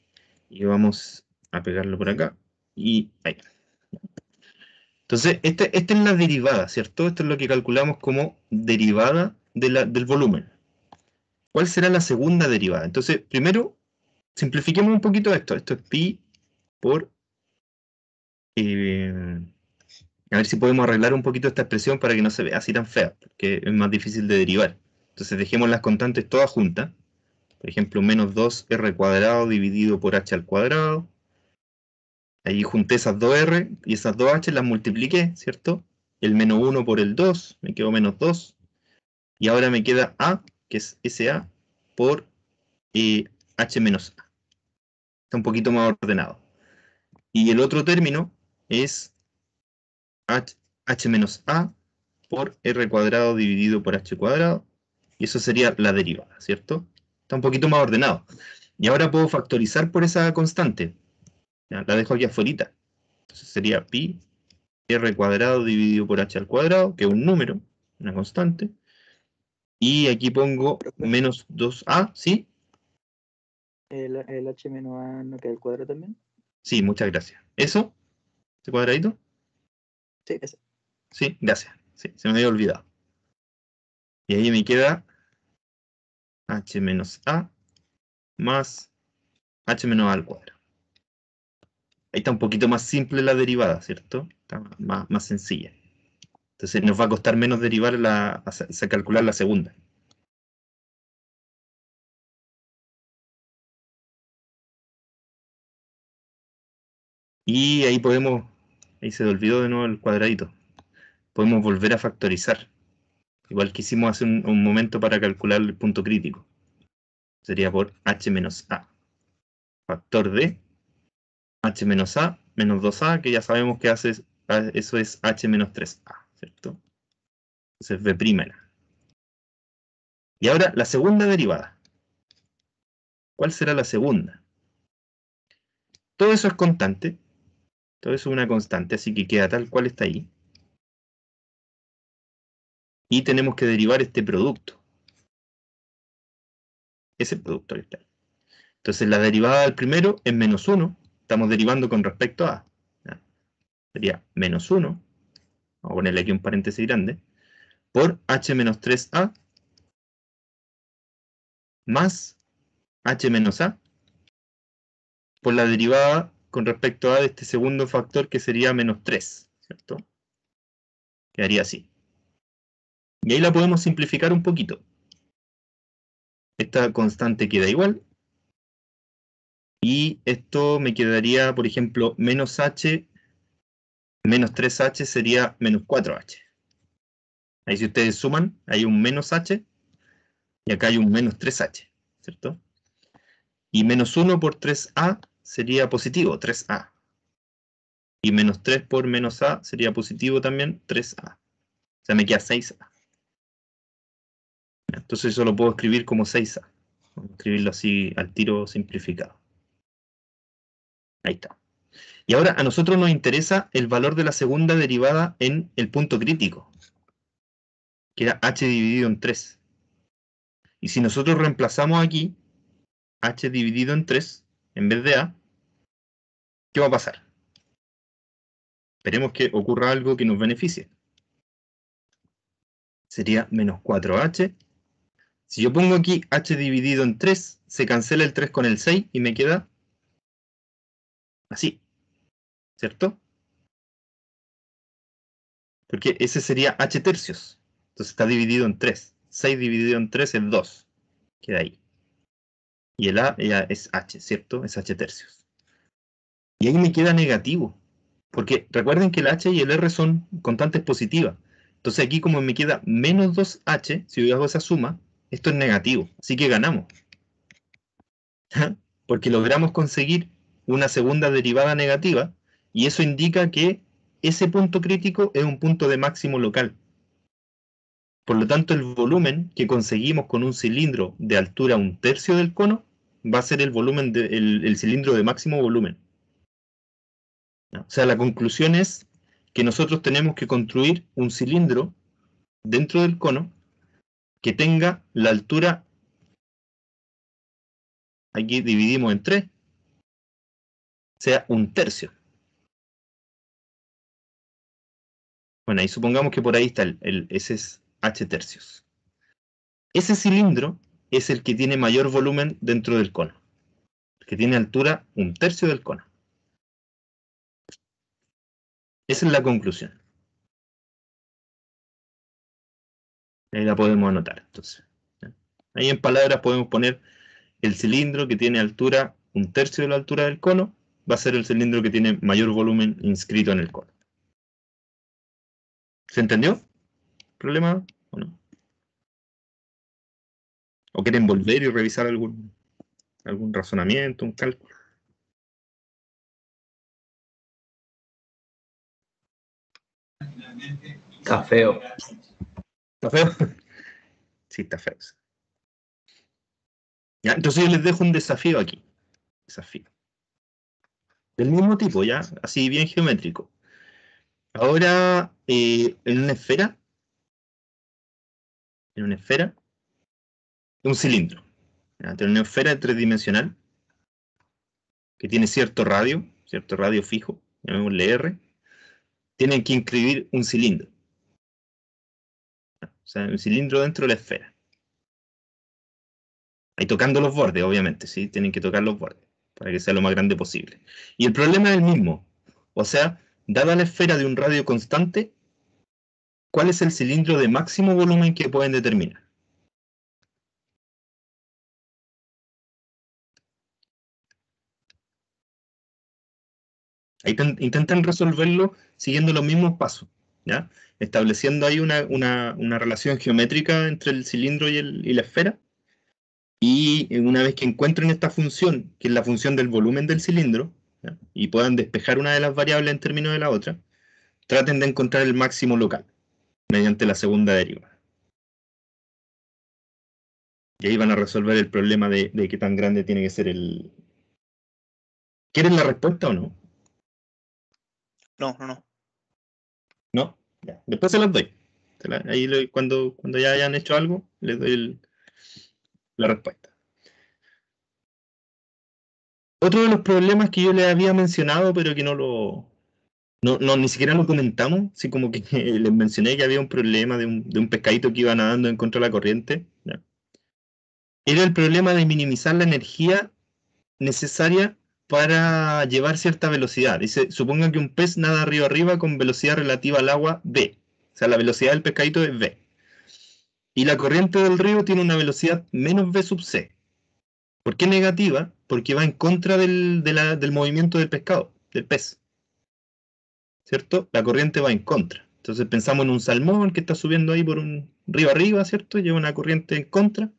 Y vamos a pegarlo por acá. y ahí. Entonces, esta es la derivada, ¿cierto? Esto es lo que calculamos como derivada del volumen. ¿Cuál será la segunda derivada? Entonces, primero, simplifiquemos un poquito esto. Esto es pi por... a ver si podemos arreglar un poquito esta expresión para que no se vea así tan fea, porque es más difícil de derivar. Entonces, dejemos las constantes todas juntas. Por ejemplo, menos 2r cuadrado dividido por h al cuadrado. Ahí junté esas 2r y esas 2h las multipliqué, ¿cierto? El menos 1 por el 2, me quedó menos 2. Y ahora me queda a, que es SA, por h menos a. Está un poquito más ordenado. Y el otro término es h menos a por r cuadrado dividido por h cuadrado. Y eso sería la derivada, ¿cierto? Está un poquito más ordenado. Y ahora puedo factorizar por esa constante. Ya, la dejo aquí afuera. Entonces sería pi r cuadrado dividido por h al cuadrado, que es un número, una constante. Y aquí pongo menos 2a, ¿sí? El h menos a no queda el cuadrado también. Sí, muchas gracias. ¿Eso? ¿Este cuadradito? Sí, ese. Sí, gracias. Sí, se me había olvidado. Y ahí me queda h menos a más h menos a al cuadrado. Ahí está un poquito más simple la derivada, ¿cierto? Está más sencilla. Entonces nos va a costar menos derivar calcular la segunda. Y ahí podemos, ahí se me olvidó de nuevo el cuadradito. Podemos volver a factorizar. Igual que hicimos hace un momento para calcular el punto crítico. Sería por h menos a. Factor de h menos a menos 2a, que ya sabemos que eso es h menos 3a, ¿cierto? Entonces v'. Y ahora la segunda derivada. ¿Cuál será la segunda? Todo eso es constante. Todo eso es una constante, así que queda tal cual está ahí. Y tenemos que derivar este producto. Ese producto que está ahí. Entonces la derivada del primero es menos 1. Estamos derivando con respecto a. ¿Ya? Sería menos 1. Vamos a ponerle aquí un paréntesis grande. Por h menos 3a más h menos a por la derivada con respecto a de este segundo factor que sería menos 3, ¿cierto? Quedaría así. Y ahí la podemos simplificar un poquito. Esta constante queda igual. Y esto me quedaría, por ejemplo, menos h, menos 3h sería menos 4h. Ahí si ustedes suman, hay un menos h y acá hay un menos 3h, ¿cierto? Y menos 1 por 3a sería positivo, 3a. Y menos 3 por menos a sería positivo también, 3a. O sea, me queda 6a. Entonces eso lo puedo escribir como 6a. Vamos a escribirlo así al tiro simplificado. Ahí está. Y ahora a nosotros nos interesa el valor de la segunda derivada en el punto crítico, que era h dividido en 3. Y si nosotros reemplazamos aquí h dividido en 3 en vez de a, ¿qué va a pasar? Esperemos que ocurra algo que nos beneficie. Sería menos 4h. Si yo pongo aquí h dividido en 3, se cancela el 3 con el 6 y me queda así, ¿cierto? Porque ese sería h tercios. Entonces está dividido en 3. 6 dividido en 3 es 2. Queda ahí. Y el a ya es h, ¿cierto? Es h tercios. Y ahí me queda negativo. Porque recuerden que el h y el r son constantes positivas. Entonces aquí como me queda menos 2h, si yo hago esa suma, esto es negativo. Así que ganamos. Porque logramos conseguir una segunda derivada negativa y eso indica que ese punto crítico es un punto de máximo local. Por lo tanto, el volumen que conseguimos con un cilindro de altura 1/3 del cono va a ser el volumen el cilindro de máximo volumen. O sea, la conclusión es que nosotros tenemos que construir un cilindro dentro del cono que tenga la altura, aquí dividimos en 3, sea 1/3. Bueno, y supongamos que por ahí está ese es H tercios. Ese cilindro es el que tiene mayor volumen dentro del cono, el que tiene altura 1/3 del cono. Esa es la conclusión. Ahí la podemos anotar, entonces. Ahí en palabras podemos poner el cilindro que tiene altura 1/3 de la altura del cono, va a ser el cilindro que tiene mayor volumen inscrito en el cono. ¿Se entendió? ¿Problema o no? ¿O quieren volver y revisar algún razonamiento, un cálculo? Está feo. ¿Está feo? Sí, está feo. Ya, entonces yo les dejo un desafío aquí. Desafío. Del mismo tipo, ¿ya? Así bien geométrico. Ahora, en una esfera, un cilindro. ¿Ya? Tiene una esfera tridimensional que tiene cierto radio fijo, llamémosle R. Tienen que inscribir un cilindro. O sea, un cilindro dentro de la esfera. Ahí tocando los bordes, obviamente, ¿sí? Tienen que tocar los bordes para que sea lo más grande posible. Y el problema es el mismo. O sea, dada la esfera de un radio constante, ¿cuál es el cilindro de máximo volumen que pueden determinar? Ahí intentan resolverlo siguiendo los mismos pasos, ¿ya? Estableciendo ahí una relación geométrica entre el cilindro y la esfera. Y una vez que encuentren esta función, que es la función del volumen del cilindro, ¿ya? Y puedan despejar una de las variables en términos de la otra, traten de encontrar el máximo local mediante la segunda derivada. Y ahí van a resolver el problema de qué tan grande tiene que ser el... ¿Quieren la respuesta o no? No. ¿No? Ya. Después se las doy. Ahí cuando ya hayan hecho algo, les doy la respuesta. Otro de los problemas que yo les había mencionado, pero que ni siquiera lo comentamos, así como que les mencioné que había un problema de un pescadito que iba nadando en contra de la corriente, ¿ya? Era el problema de minimizar la energía necesaria para llevar cierta velocidad. Dice, supongan que un pez nada río arriba con velocidad relativa al agua v. O sea, la velocidad del pescadito es v. Y la corriente del río tiene una velocidad menos v sub c. ¿Por qué negativa? Porque va en contra del movimiento del pescado, del pez. ¿Cierto? La corriente va en contra. Entonces pensamos en un salmón que está subiendo ahí por un río arriba, ¿cierto? Lleva una corriente en contra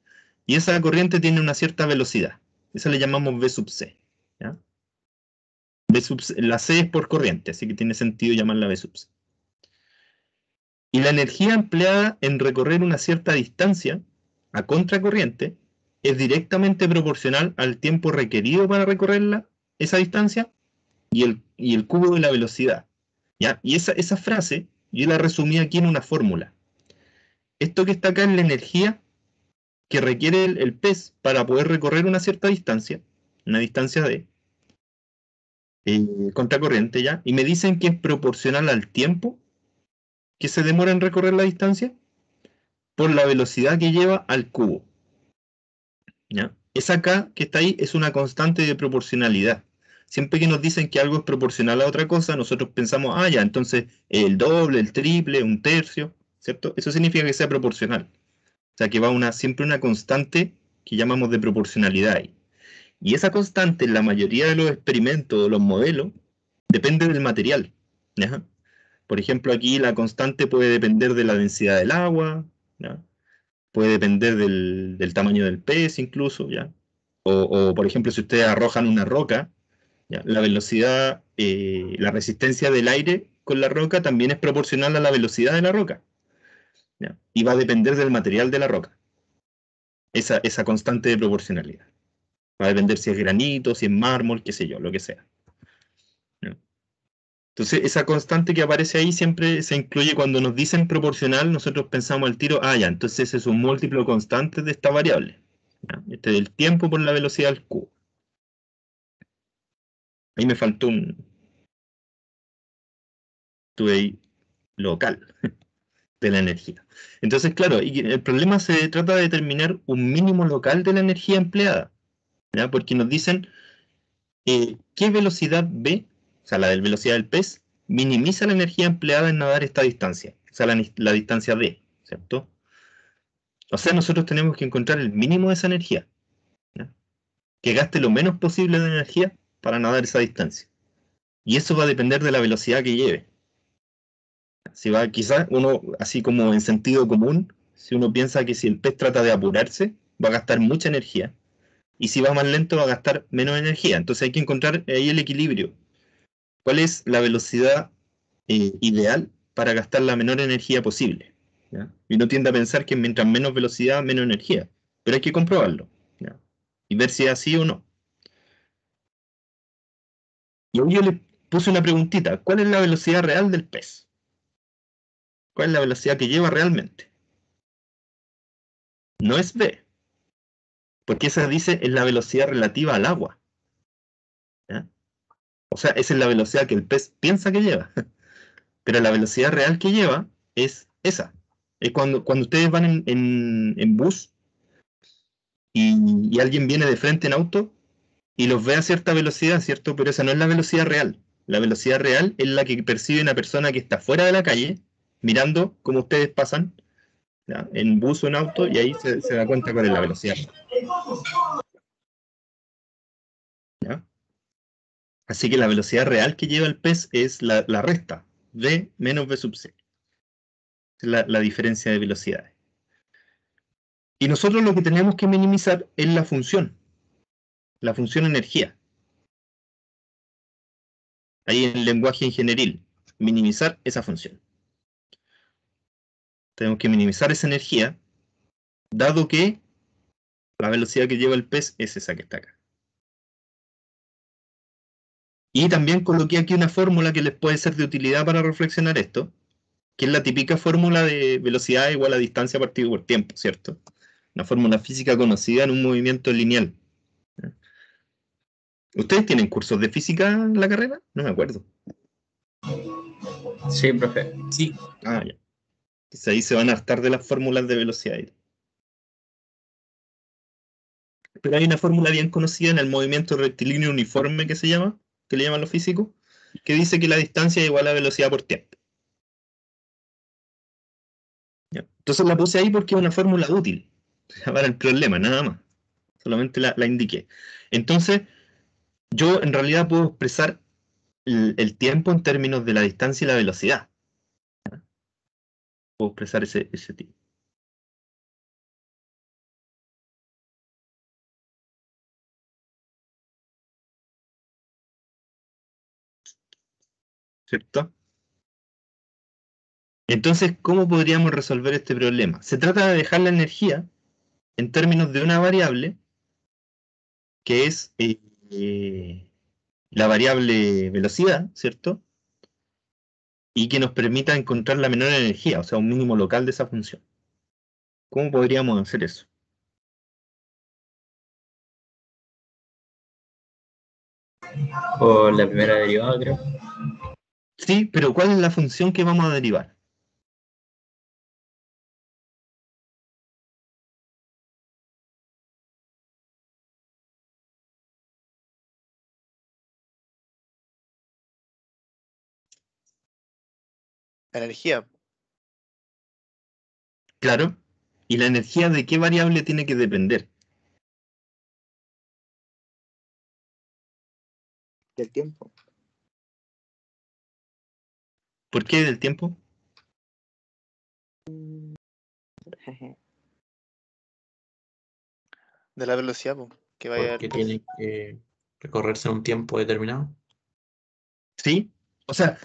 y esa corriente tiene una cierta velocidad. Esa le llamamos v sub c. ¿Ya? La c es por corriente, así que tiene sentido llamarla v sub c. Y la energía empleada en recorrer una cierta distancia a contracorriente es directamente proporcional al tiempo requerido para recorrerla, esa distancia, y el cubo de la velocidad. ¿Ya? Y esa frase yo la resumí aquí en una fórmula. Esto que está acá es la energía que requiere el pez para poder recorrer una cierta distancia, una distancia de contracorriente, ¿ya? Y me dicen que es proporcional al tiempo que se demora en recorrer la distancia por la velocidad que lleva al cubo, ¿ya? Esa K que está ahí es una constante de proporcionalidad. Siempre que nos dicen que algo es proporcional a otra cosa, nosotros pensamos, ya, entonces el doble, el triple, un tercio, ¿cierto? Eso significa que sea proporcional. O sea, que va siempre una constante que llamamos de proporcionalidad ahí. Y esa constante, en la mayoría de los experimentos o los modelos, depende del material, ¿ya? Por ejemplo, aquí la constante puede depender de la densidad del agua, ¿ya? Puede depender del tamaño del pez incluso, ¿ya? O, por ejemplo, si ustedes arrojan una roca, ¿ya? La velocidad, la resistencia del aire con la roca también es proporcional a la velocidad de la roca, ¿ya? Y va a depender del material de la roca, esa constante de proporcionalidad. Va a depender si es granito, si es mármol, qué sé yo, lo que sea, ¿ya? Entonces, esa constante que aparece ahí siempre se incluye cuando nos dicen proporcional, nosotros pensamos al tiro, ya, entonces es un múltiplo constante de esta variable, ¿ya? Este es el tiempo por la velocidad del cubo. Ahí me faltó estuve ahí local de la energía. Entonces, claro, y el problema se trata de determinar un mínimo local de la energía empleada, ¿ya? Porque nos dicen qué velocidad V, o sea, la velocidad del pez, minimiza la energía empleada en nadar esta distancia, o sea, la distancia D, ¿cierto? O sea, nosotros tenemos que encontrar el mínimo de esa energía, ¿ya? Que gaste lo menos posible de energía para nadar esa distancia. Y eso va a depender de la velocidad que lleve. Si va, quizás uno, así como en sentido común, si uno piensa que si el pez trata de apurarse, va a gastar mucha energía. Y si va más lento, va a gastar menos energía. Entonces hay que encontrar ahí el equilibrio. ¿Cuál es la velocidad ideal para gastar la menor energía posible? ¿Ya? Y uno tiende a pensar que mientras menos velocidad, menos energía. Pero hay que comprobarlo, ¿ya? Y ver si es así o no. Y hoy yo le puse una preguntita. ¿Cuál es la velocidad real del pez? ¿Cuál es la velocidad que lleva realmente? No es v, porque esa dice es la velocidad relativa al agua, ¿ya? O sea, esa es la velocidad que el pez piensa que lleva, pero la velocidad real que lleva es esa. Es cuando ustedes van en bus y alguien viene de frente en auto y los ve a cierta velocidad, ¿cierto? Pero esa no es la velocidad real. La velocidad real es la que percibe una persona que está fuera de la calle, mirando cómo ustedes pasan, ¿ya? En bus o en auto, y ahí se da cuenta cuál es la velocidad, ¿ya? Así que la velocidad real que lleva el pez es la resta, v menos v sub c. Es la diferencia de velocidades. Y nosotros lo que tenemos que minimizar es la función energía. Ahí en el lenguaje ingenieril, minimizar esa función. Tenemos que minimizar esa energía, dado que la velocidad que lleva el pez es esa que está acá. Y también coloqué aquí una fórmula que les puede ser de utilidad para reflexionar esto, que es la típica fórmula de velocidad igual a distancia partido por tiempo, ¿cierto? Una fórmula física conocida en un movimiento lineal. ¿Ustedes tienen cursos de física en la carrera? No me acuerdo. Sí, profe. Sí, Ah, ya. Entonces ahí se van a hartar de las fórmulas de velocidad. Pero hay una fórmula bien conocida en el movimiento rectilíneo uniforme que se llama, que le llaman los físicos, que dice que la distancia es igual a velocidad por tiempo. ¿Ya? Entonces la puse ahí porque es una fórmula útil para el problema, nada más. Solamente la indiqué. Entonces, yo en realidad puedo expresar el tiempo en términos de la distancia y la velocidad. Puedo expresar ese tiempo. ¿Cierto? Entonces, ¿cómo podríamos resolver este problema? Se trata de dejar la energía en términos de una variable que es la variable velocidad, ¿cierto? Y que nos permita encontrar la menor energía, o sea, un mínimo local de esa función. ¿Cómo podríamos hacer eso? Por la primera derivada, creo. Sí, pero ¿cuál es la función que vamos a derivar? La energía. Claro. ¿Y la energía de qué variable tiene que depender? Del tiempo. ¿Por qué del tiempo? De la velocidad, po, que vaya Porque el pez. tiene que recorrerse en un tiempo determinado. Sí. O sea,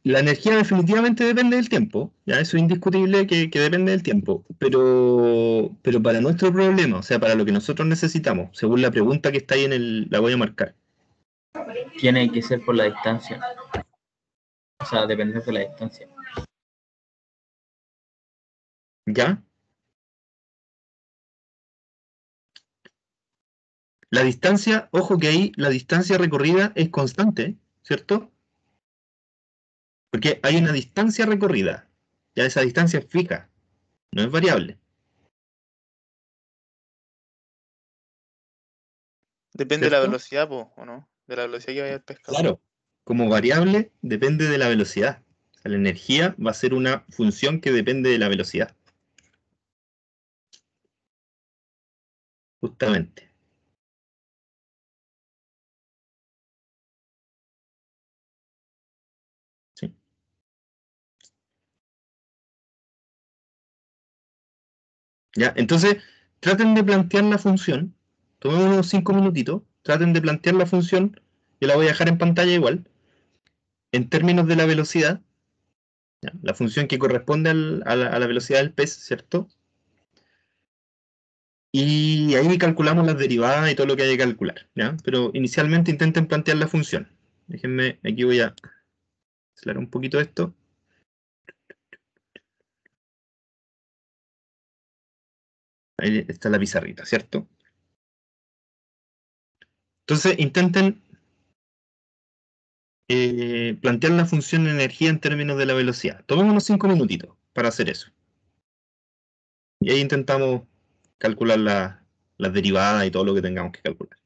la energía definitivamente depende del tiempo, ya eso es indiscutible que depende del tiempo, pero para nuestro problema, o sea, para lo que nosotros necesitamos, según la pregunta que está ahí la voy a marcar, Tiene que ser por la distancia. O sea, depender de la distancia. ¿ya? La distancia, ojo que ahí la distancia recorrida es constante, ¿cierto? Porque hay una distancia recorrida. Ya esa distancia es fija, no es variable. Depende de la ¿Cierto? velocidad, po, ¿o no? De la velocidad que vaya el pescado. Claro. Como variable depende de la velocidad. O sea, la energía va a ser una función que depende de la velocidad. Justamente. ¿Sí? Ya, entonces, traten de plantear la función. Tomen unos 5 minutitos. Traten de plantear la función. Yo la voy a dejar en pantalla igual. En términos de la velocidad. ¿Ya? La función que corresponde a la velocidad del pez, ¿cierto? Y ahí calculamos las derivadas y todo lo que hay que calcular, ¿ya? Pero inicialmente intenten plantear la función. Déjenme, aquí voy a acelerar un poquito esto. Ahí está la pizarrita, ¿cierto? Entonces intenten plantear la función de energía en términos de la velocidad. Tomemos unos 5 minutitos para hacer eso. Y ahí intentamos calcular las derivadas y todo lo que tengamos que calcular.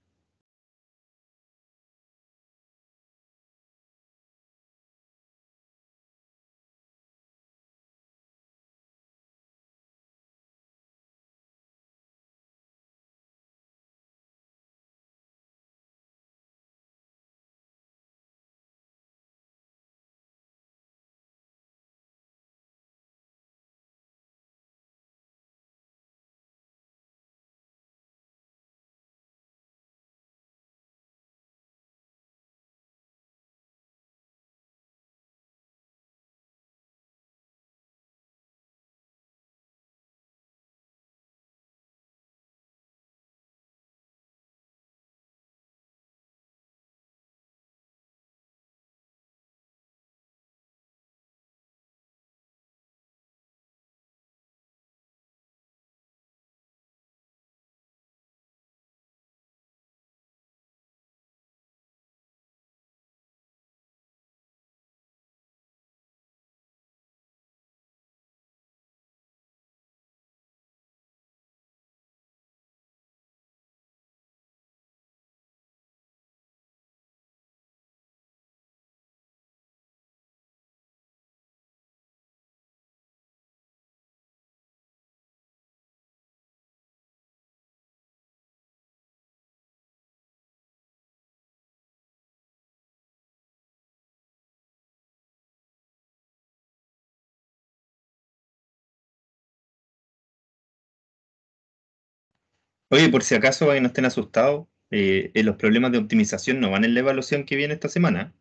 Oye, por si acaso no estén asustados, los problemas de optimización no van en la evaluación que viene esta semana.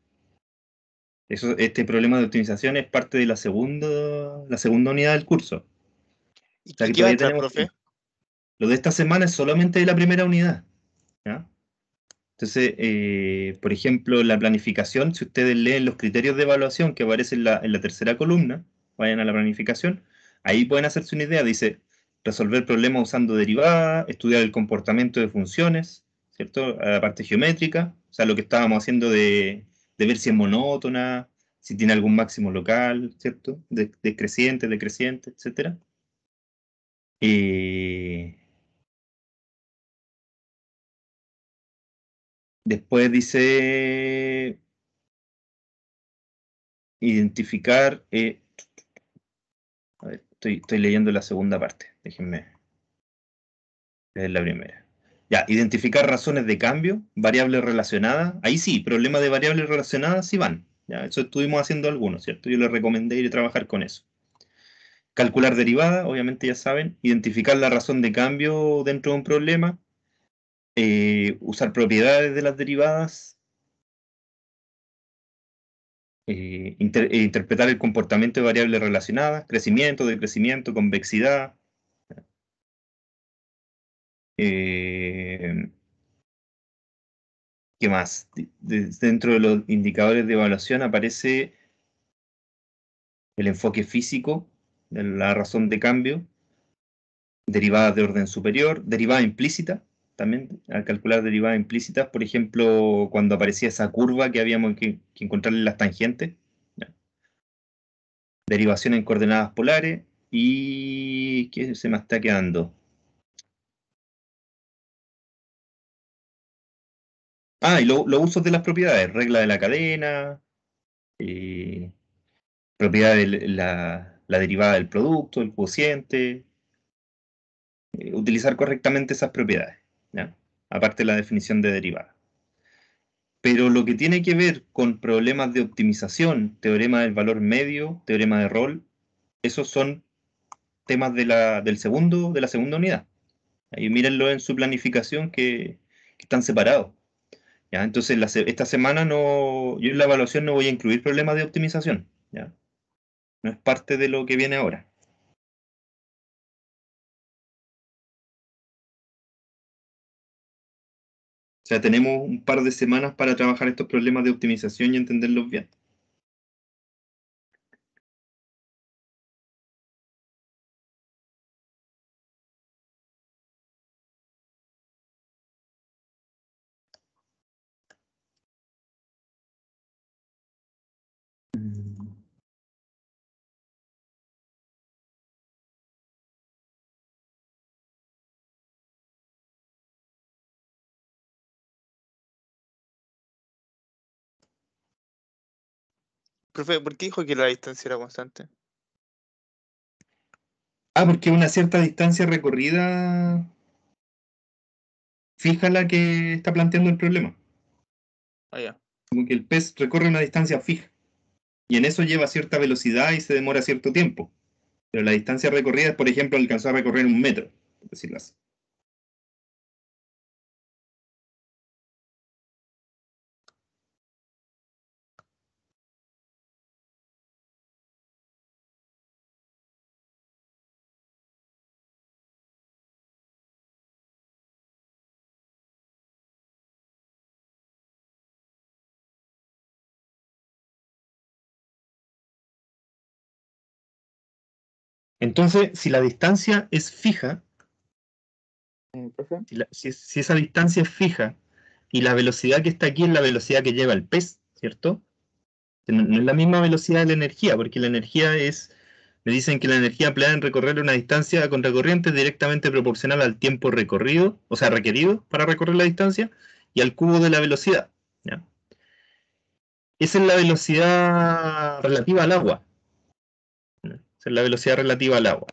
Este problema de optimización es parte de la segunda unidad del curso. ¿Y O sea que qué va a todavía entrar, tenemos profe? tiempo. Lo de esta semana es solamente de la primera unidad, ¿ya? Entonces, por ejemplo, la planificación, si ustedes leen los criterios de evaluación que aparecen en la tercera columna, vayan a la planificación, ahí pueden hacerse una idea. Dice, resolver problemas usando derivadas, estudiar el comportamiento de funciones, ¿cierto? A la parte geométrica, o sea, lo que estábamos haciendo de ver si es monótona, si tiene algún máximo local, ¿cierto? Decreciente, decreciente, etcétera. Después dice identificar. A ver, estoy leyendo la segunda parte. Déjenme leer la primera. Ya, identificar razones de cambio, variables relacionadas. Ahí sí, problemas de variables relacionadas sí van. Ya, eso estuvimos haciendo algunos, ¿cierto? Yo les recomendé ir a trabajar con eso. Calcular derivada, obviamente ya saben. Identificar la razón de cambio dentro de un problema. Usar propiedades de las derivadas. Interpretar el comportamiento de variables relacionadas, crecimiento, decrecimiento, convexidad. Eh, ¿Qué más? Dentro de los indicadores de evaluación aparece el enfoque físico, de la razón de cambio, derivadas de orden superior, derivada implícita, también al calcular derivadas implícitas, por ejemplo, cuando aparecía esa curva que habíamos que encontrarle las tangentes, ¿ya? derivación en coordenadas polares, y ¿qué se me está quedando? Y los usos de las propiedades, regla de la cadena, propiedad de la derivada del producto, el cociente, utilizar correctamente esas propiedades, ¿ya? Aparte de la definición de derivada. Pero lo que tiene que ver con problemas de optimización, teorema del valor medio, teorema de Rolle, esos son temas de la segunda unidad. Ahí mírenlo en su planificación que están separados. ¿Ya? Entonces, esta semana yo en la evaluación no voy a incluir problemas de optimización. ¿Ya? No es parte de lo que viene ahora. O sea, tenemos un par de semanas para trabajar estos problemas de optimización y entenderlos bien. Profe, ¿por qué dijo que la distancia era constante? Porque una cierta distancia recorrida fija la que está planteando el problema. Ya. Como que el pez recorre una distancia fija. Y en eso lleva cierta velocidad y se demora cierto tiempo. Pero la distancia recorrida es, por ejemplo, alcanzó a recorrer 1 metro, por decirlo así. Entonces, si la distancia es fija, Profe, si esa distancia es fija y la velocidad que está aquí es la velocidad que lleva el pez, ¿cierto? No es la misma velocidad de la energía, porque la energía me dicen que la energía empleada en recorrer una distancia contracorriente es directamente proporcional al tiempo recorrido, o sea, requerido para recorrer la distancia, y al cubo de la velocidad, ¿ya? Esa es la velocidad relativa al agua. Esa es la velocidad relativa al agua.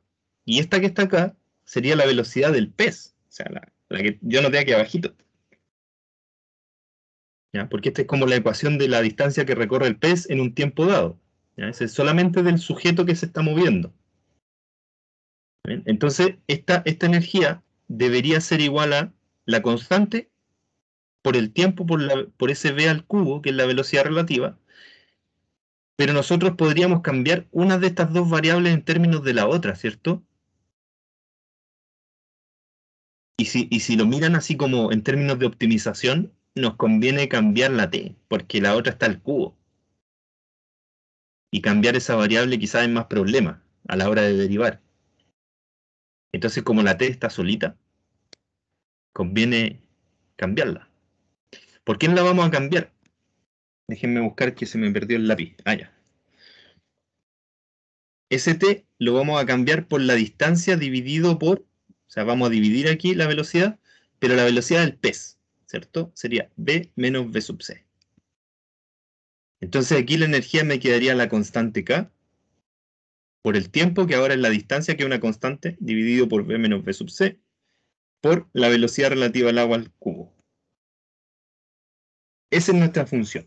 Y esta que está acá sería la velocidad del pez, o sea, la que yo noté aquí abajito. ¿Ya? Porque esta es como la ecuación de la distancia que recorre el pez en un tiempo dado. ¿Ya? Ese es solamente del sujeto que se está moviendo. ¿Bien? Entonces, esta energía debería ser igual a la constante por el tiempo, por ese v al cubo, que es la velocidad relativa, pero nosotros podríamos cambiar una de estas dos variables en términos de la otra, ¿cierto? Y si lo miran así como en términos de optimización, nos conviene cambiar la t, porque la otra está al cubo. Y cambiar esa variable quizás es más problema a la hora de derivar. Entonces, como la t está solita, conviene cambiarla. ¿Por qué no la vamos a cambiar? Déjenme buscar que se me perdió el lápiz. Ya. St lo vamos a cambiar por la distancia dividido por, o sea, vamos a dividir aquí la velocidad, pero la velocidad del pez, ¿cierto? Sería v menos v sub c. Entonces aquí la energía me quedaría la constante k por el tiempo, que ahora es la distancia, que es una constante, dividido por v menos v sub c, por la velocidad relativa al agua al cubo. Esa es nuestra función.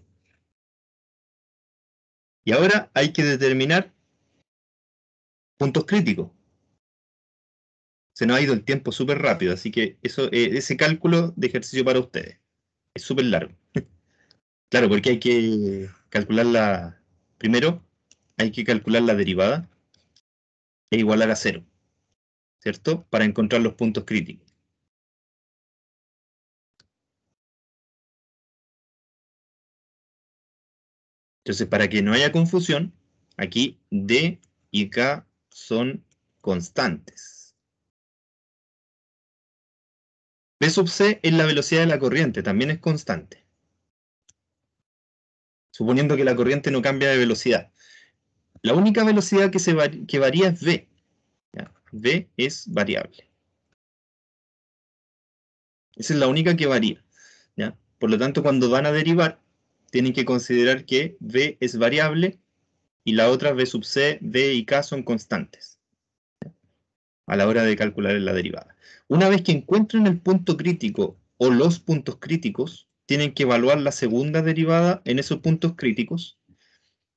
Y ahora hay que determinar puntos críticos. Se nos ha ido el tiempo súper rápido, así que ese cálculo de ejercicio para ustedes es súper largo. Claro, porque hay que calcular primero hay que calcular la derivada e igualar a 0, ¿cierto? Para encontrar los puntos críticos. Entonces, para que no haya confusión, aquí D y K son constantes. V sub C es la velocidad de la corriente, también es constante. Suponiendo que la corriente no cambia de velocidad. La única velocidad que varía es v. ¿Ya? V es variable. Esa es la única que varía. ¿Ya? Por lo tanto, cuando van a derivar, tienen que considerar que v es variable y la otra v sub c, v y k son constantes a la hora de calcular la derivada. Una vez que encuentren el punto crítico o los puntos críticos, tienen que evaluar la segunda derivada en esos puntos críticos,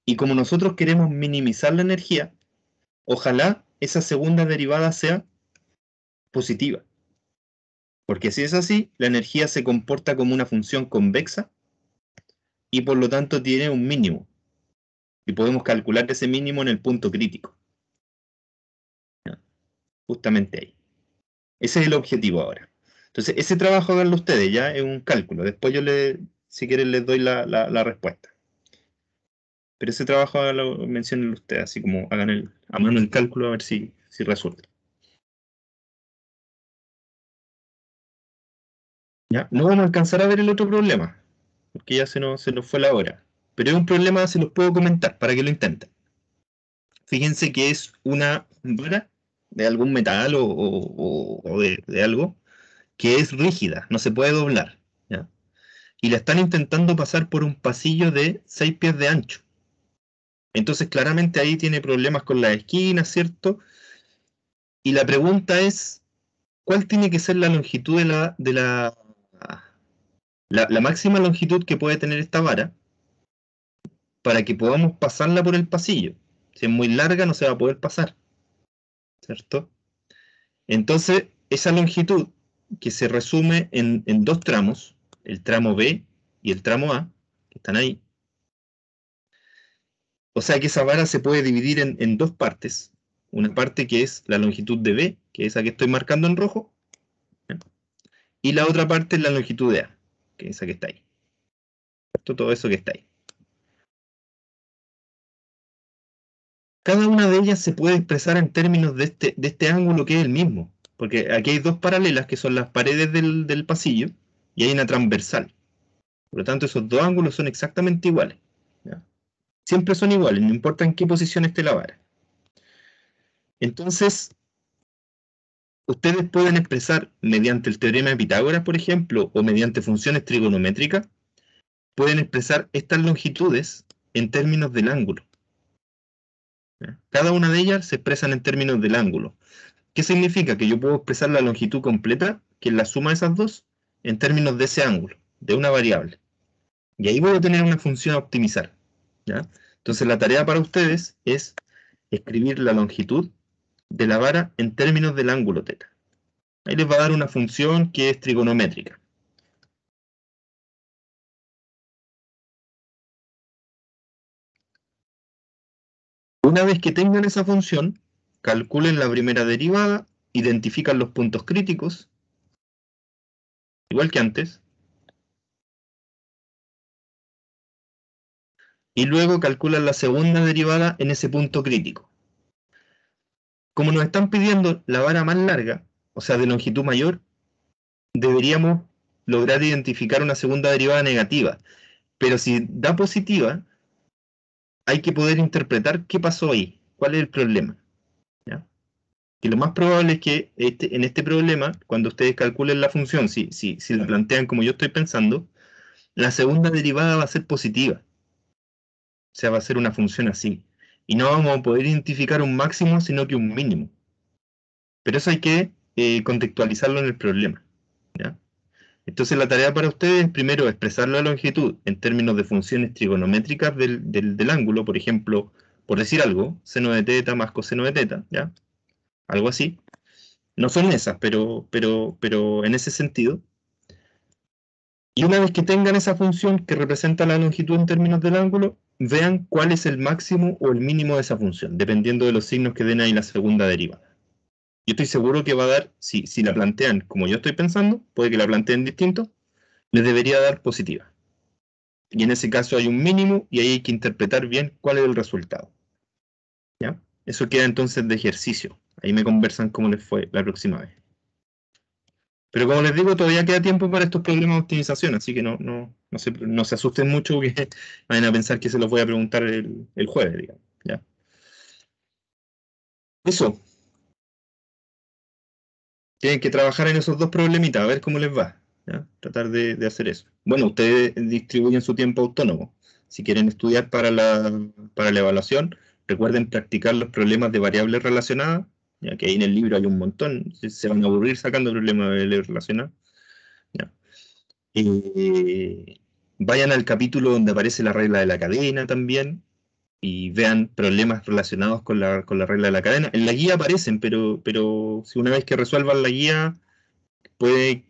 y como nosotros queremos minimizar la energía, ojalá esa segunda derivada sea positiva. Porque si es así, la energía se comporta como una función convexa y por lo tanto tiene un mínimo. Y podemos calcular ese mínimo en el punto crítico. ¿Ya? Justamente ahí. Ese es el objetivo ahora. Entonces, ese trabajo háganlo ustedes, ya es un cálculo. Después yo, si quieren, les doy la respuesta. Pero ese trabajo menciónenlo ustedes, así como hagan a mano el cálculo a ver si resulta. ¿Ya? No vamos a alcanzar a ver el otro problema, porque ya se nos fue la hora. Pero es un problema, se los puedo comentar para que lo intenten. Fíjense que es una vara de algún metal o de algo que es rígida, no se puede doblar. ¿Ya? Y la están intentando pasar por un pasillo de 6 pies de ancho. Entonces claramente ahí tiene problemas con las esquinas, ¿cierto? Y la pregunta es, ¿cuál tiene que ser la longitud de la máxima longitud que puede tener esta vara para que podamos pasarla por el pasillo? Si es muy larga no se va a poder pasar, ¿cierto? Entonces, esa longitud que se resume en dos tramos, el tramo B y el tramo A, que están ahí. O sea que esa vara se puede dividir en dos partes. Una parte que es la longitud de B, que es esa que estoy marcando en rojo, ¿ya? Y la otra parte es la longitud de A, que es esa que está ahí. Todo eso que está ahí. Cada una de ellas se puede expresar en términos de este ángulo que es el mismo. Porque aquí hay dos paralelas que son las paredes del pasillo y hay una transversal. Por lo tanto, esos dos ángulos son exactamente iguales. ¿Ya? Siempre son iguales, no importa en qué posición esté la vara. Entonces, ustedes pueden expresar mediante el teorema de Pitágoras, por ejemplo, o mediante funciones trigonométricas, pueden expresar estas longitudes en términos del ángulo. ¿Ya? Cada una de ellas se expresan en términos del ángulo. ¿Qué significa? Que yo puedo expresar la longitud completa, que es la suma de esas dos, en términos de ese ángulo, de una variable. Y ahí voy a tener una función a optimizar. ¿Ya? Entonces la tarea para ustedes es escribir la longitud de la vara en términos del ángulo θ. Ahí les va a dar una función que es trigonométrica. Una vez que tengan esa función, calculen la primera derivada, identifican los puntos críticos, igual que antes, y luego calculan la segunda derivada en ese punto crítico. Como nos están pidiendo la vara más larga, o sea, de longitud mayor, deberíamos lograr identificar una segunda derivada negativa. Pero si da positiva, hay que poder interpretar qué pasó ahí, cuál es el problema. ¿Ya? Y lo más probable es que en este problema, cuando ustedes calculen la función, si la plantean como yo estoy pensando, la segunda derivada va a ser positiva. O sea, va a ser una función así. Y no vamos a poder identificar un máximo, sino que un mínimo. Pero eso hay que contextualizarlo en el problema. ¿Ya? Entonces la tarea para ustedes es primero expresar la longitud en términos de funciones trigonométricas del ángulo, por ejemplo, por decir algo, seno de θ más coseno de θ, ¿ya? Algo así. No son esas, pero en ese sentido. Y una vez que tengan esa función que representa la longitud en términos del ángulo, vean cuál es el máximo o el mínimo de esa función, dependiendo de los signos que den ahí la segunda derivada. Yo estoy seguro que va a dar, si la plantean como yo estoy pensando, puede que la planteen distinto, les debería dar positiva. Y en ese caso hay un mínimo y ahí hay que interpretar bien cuál es el resultado. ¿Ya? Eso queda entonces de ejercicio. Ahí me conversan cómo les fue la próxima vez. Pero como les digo, todavía queda tiempo para estos problemas de optimización, así que no se asusten mucho porque vayan a pensar que se los voy a preguntar el jueves, digamos. ¿Ya? Eso. Tienen que trabajar en esos dos problemitas, a ver cómo les va. ¿Ya? Tratar de hacer eso. Bueno, ustedes distribuyen su tiempo autónomo. Si quieren estudiar para la evaluación, recuerden practicar los problemas de variables relacionadas, ya que ahí en el libro hay un montón. Se van a aburrir sacando problemas de variables relacionadas. ¿Ya? Vayan al capítulo donde aparece la regla de la cadena también y vean problemas relacionados con la regla de la cadena. En la guía aparecen, pero si una vez que resuelvan la guía, puede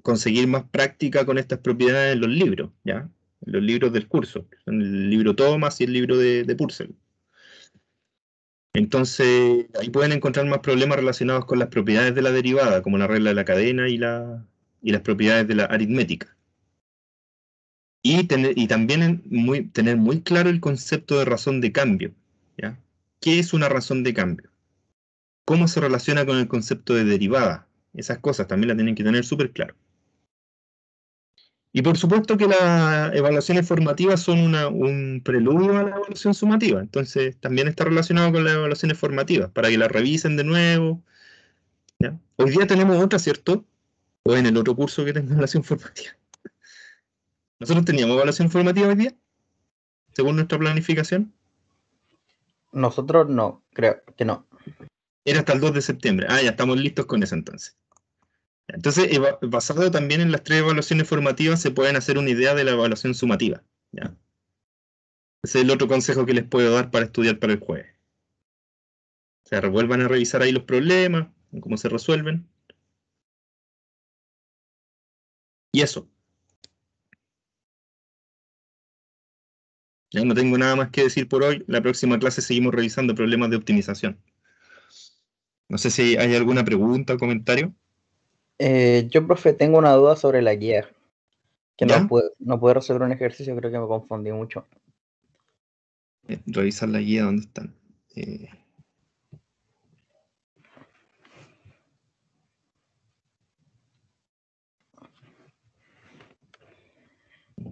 conseguir más práctica con estas propiedades en los libros, ¿ya? En los libros del curso, son el libro Thomas y el libro de Purcell. Entonces, ahí pueden encontrar más problemas relacionados con las propiedades de la derivada, como la regla de la cadena y las propiedades de la aritmética. Y también tener muy claro el concepto de razón de cambio, ¿ya? ¿Qué es una razón de cambio? ¿Cómo se relaciona con el concepto de derivada? Esas cosas también las tienen que tener súper claro. Y por supuesto que las evaluaciones formativas son un preludio a la evaluación sumativa. Entonces también está relacionado con las evaluaciones formativas, para que las revisen de nuevo. ¿Ya? Hoy día tenemos otra, ¿cierto? O en el otro curso que tengo evaluación formativa. ¿Nosotros teníamos evaluación formativa hoy día? Según nuestra planificación. Nosotros no, creo que no. Era hasta el 2 de septiembre. Ah, ya estamos listos con eso entonces. Entonces, basado también en las 3 evaluaciones formativas, se pueden hacer una idea de la evaluación sumativa. ¿Ya? Ese es el otro consejo que les puedo dar para estudiar para el jueves. O sea, vuelvan a revisar ahí los problemas, cómo se resuelven. Y eso. Ya no tengo nada más que decir por hoy. La próxima clase seguimos revisando problemas de optimización. No sé si hay alguna pregunta o comentario. Yo, profe, tengo una duda sobre la guía. Que ¿Ya? no puedo resolver un ejercicio, creo que me confundí mucho. Revisar la guía, ¿dónde están?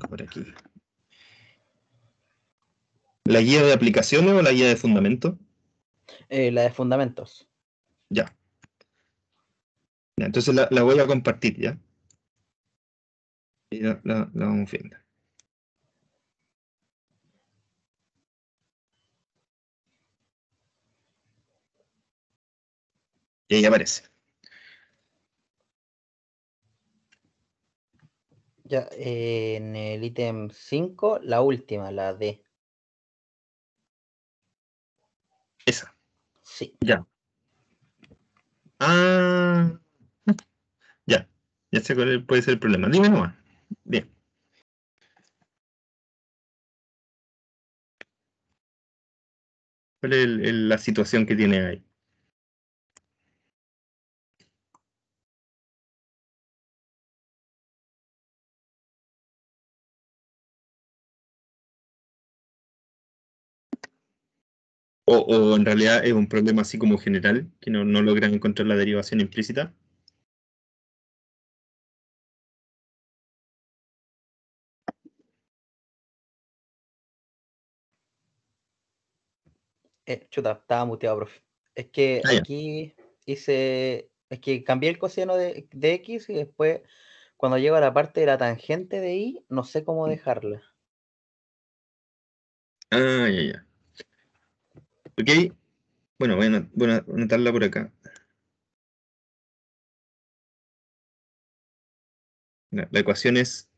Por aquí. ¿La guía de aplicaciones o la guía de fundamento? La de fundamentos. Ya. Ya, entonces la voy a compartir, ¿ya? Y la vamos viendo. Y ahí aparece. Ya, en el ítem 5, la última, la D. Esa. Sí. Ya. Ah. Ya. Ya sé cuál puede ser el problema. Dime nomás. Bien. ¿Cuál es la situación que tiene ahí? O en realidad es un problema así como general, que no logran encontrar la derivación implícita. Chuta, estaba muteado, profe. Es que Ah, ya. aquí es que cambié el coseno de X y después, cuando llego a la parte de la tangente de Y, no sé cómo dejarla. Ah, ya, ya. Ok. Bueno, voy a anotarla por acá. La ecuación es,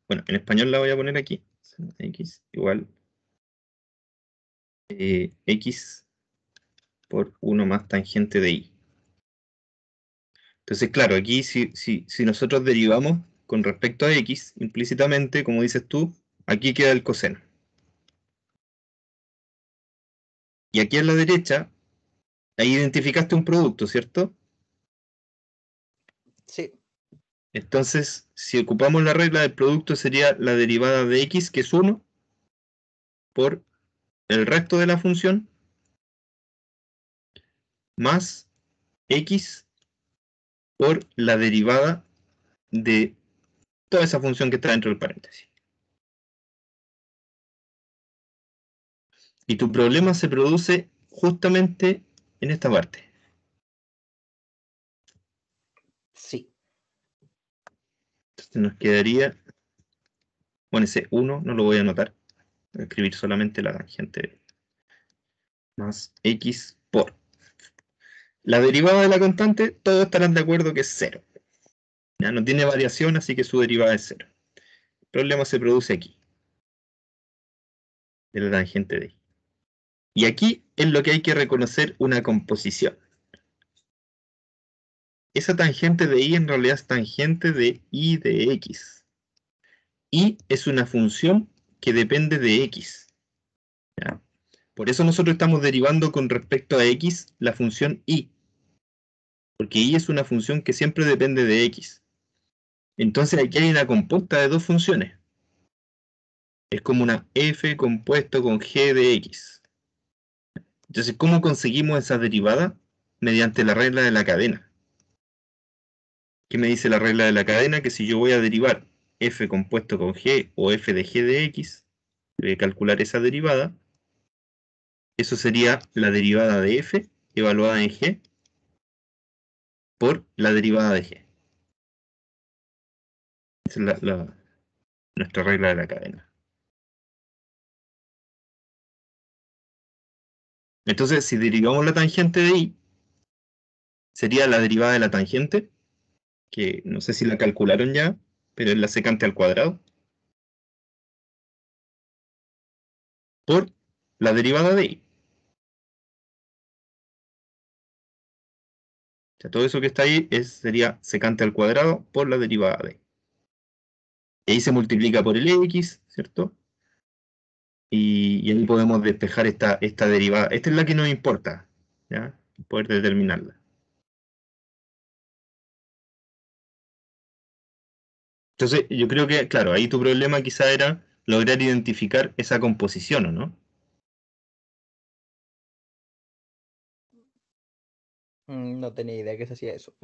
bueno, en español la voy a poner aquí. X igual X por 1 más tangente de Y. Entonces, claro, aquí si nosotros derivamos con respecto a X, implícitamente, como dices tú, aquí queda el coseno. Y aquí a la derecha, ahí identificaste un producto, ¿cierto? Sí, Entonces, si ocupamos la regla del producto, sería la derivada de X, que es 1, por el resto de la función, más X por la derivada de toda esa función que está dentro del paréntesis. Y tu problema se produce justamente en esta parte. Sí. Entonces nos quedaría, bueno, ese 1 no lo voy a anotar, voy a escribir solamente la tangente más x por. La derivada de la constante, todos estarán de acuerdo que es 0. Ya no tiene variación, así que su derivada es 0. El problema se produce aquí, de la tangente de y. Y aquí es lo que hay que reconocer una composición. Esa tangente de y en realidad es tangente de y de x. Y es una función que depende de x. ¿Ya? Por eso nosotros estamos derivando con respecto a x la función y. Porque y es una función que siempre depende de x. Entonces aquí hay una compuesta de dos funciones. Es como una f compuesto con g de x. Entonces, ¿cómo conseguimos esa derivada? Mediante la regla de la cadena. ¿Qué me dice la regla de la cadena? Que si yo voy a derivar f compuesto con g o f de g de x, voy a calcular esa derivada. Eso sería la derivada de f evaluada en g por la derivada de g. Esa es nuestra regla de la cadena. Entonces, si derivamos la tangente de y, sería la derivada de la tangente, que no sé si la calcularon ya, pero es la secante al cuadrado, por la derivada de y. O sea, todo eso que está ahí sería secante al cuadrado por la derivada de y. Y ahí se multiplica por el x, ¿cierto? Y ahí podemos despejar esta derivada. Esta es la que nos importa, ¿ya? Poder determinarla. Entonces, yo creo que, claro, ahí tu problema quizá era lograr identificar esa composición, ¿o no? No tenía idea que se hacía eso.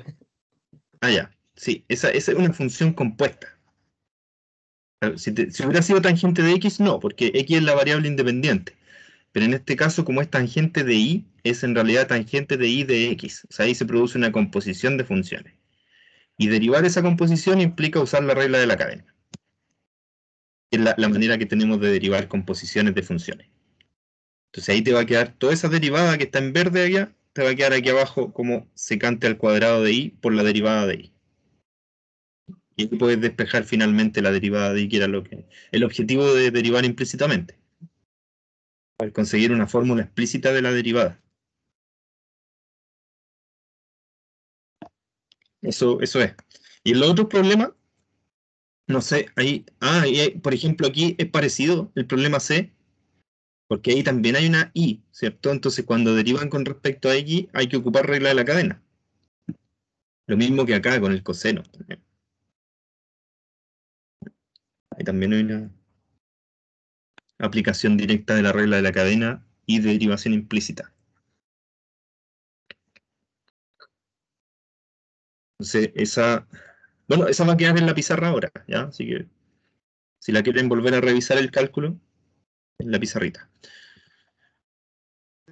Ah, ya. Sí, esa es una función compuesta. Claro, si hubiera sido tangente de x, no, porque x es la variable independiente. Pero en este caso, como es tangente de y, es en realidad tangente de y de x. O sea, ahí se produce una composición de funciones. Y derivar esa composición implica usar la regla de la cadena. Es la manera que tenemos de derivar composiciones de funciones. Entonces ahí te va a quedar toda esa derivada que está en verde allá, te va a quedar aquí abajo como secante al cuadrado de y por la derivada de y. Y tú puedes despejar finalmente la derivada de y, que era el objetivo de derivar implícitamente. Para conseguir una fórmula explícita de la derivada. Eso es. Y el otro problema, no sé, ahí, por ejemplo, aquí es parecido el problema C, porque ahí también hay una y, ¿cierto? Entonces cuando derivan con respecto a x, hay que ocupar regla de la cadena. Lo mismo que acá con el coseno. Ahí también hay una aplicación directa de la regla de la cadena y de derivación implícita. Entonces, esa va a quedar en la pizarra ahora, ¿ya? Así que, si la quieren volver a revisar el cálculo, en la pizarrita.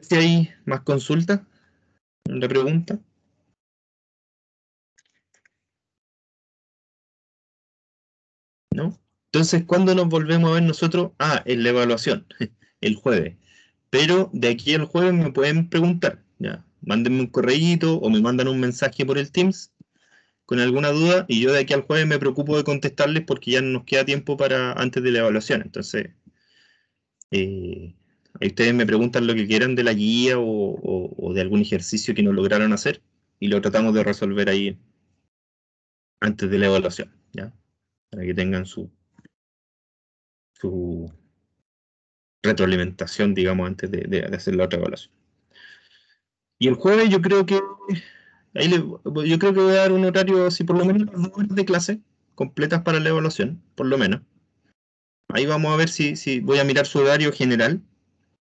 Si hay más consultas en la pregunta. ¿No? Entonces, ¿cuándo nos volvemos a ver nosotros? En la evaluación, el jueves. Pero de aquí al jueves me pueden preguntar, ¿ya? Mándenme un correíto o me mandan un mensaje por el Teams con alguna duda y yo de aquí al jueves me preocupo de contestarles porque ya no nos queda tiempo para antes de la evaluación. Entonces, ahí ustedes me preguntan lo que quieran de la guía o de algún ejercicio que no lograron hacer y lo tratamos de resolver ahí antes de la evaluación, ¿ya? Para que tengan su retroalimentación, digamos, antes de hacer la otra evaluación. Y el jueves yo creo que yo creo que voy a dar un horario así, por lo menos 2 horas de clase completas para la evaluación, por lo menos. Ahí vamos a ver si voy a mirar su horario general,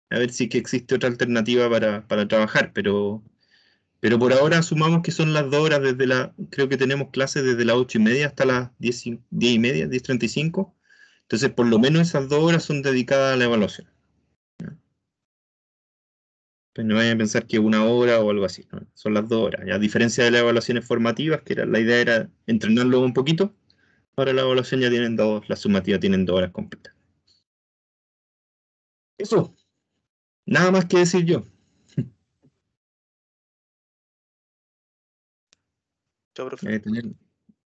a ver si que existe otra alternativa para trabajar, pero por ahora asumamos que son las 2 horas creo que tenemos clases desde las 8:30 hasta las 10:30, 10:35. Entonces, por lo menos esas 2 horas son dedicadas a la evaluación. Pues no vayan a pensar que 1 hora o algo así, ¿no? Son las 2 horas. Y a diferencia de las evaluaciones formativas, que la idea era entrenarlo un poquito, ahora la evaluación ya tienen la sumativa tienen 2 horas completas. Eso, nada más que decir yo. Chao, profe.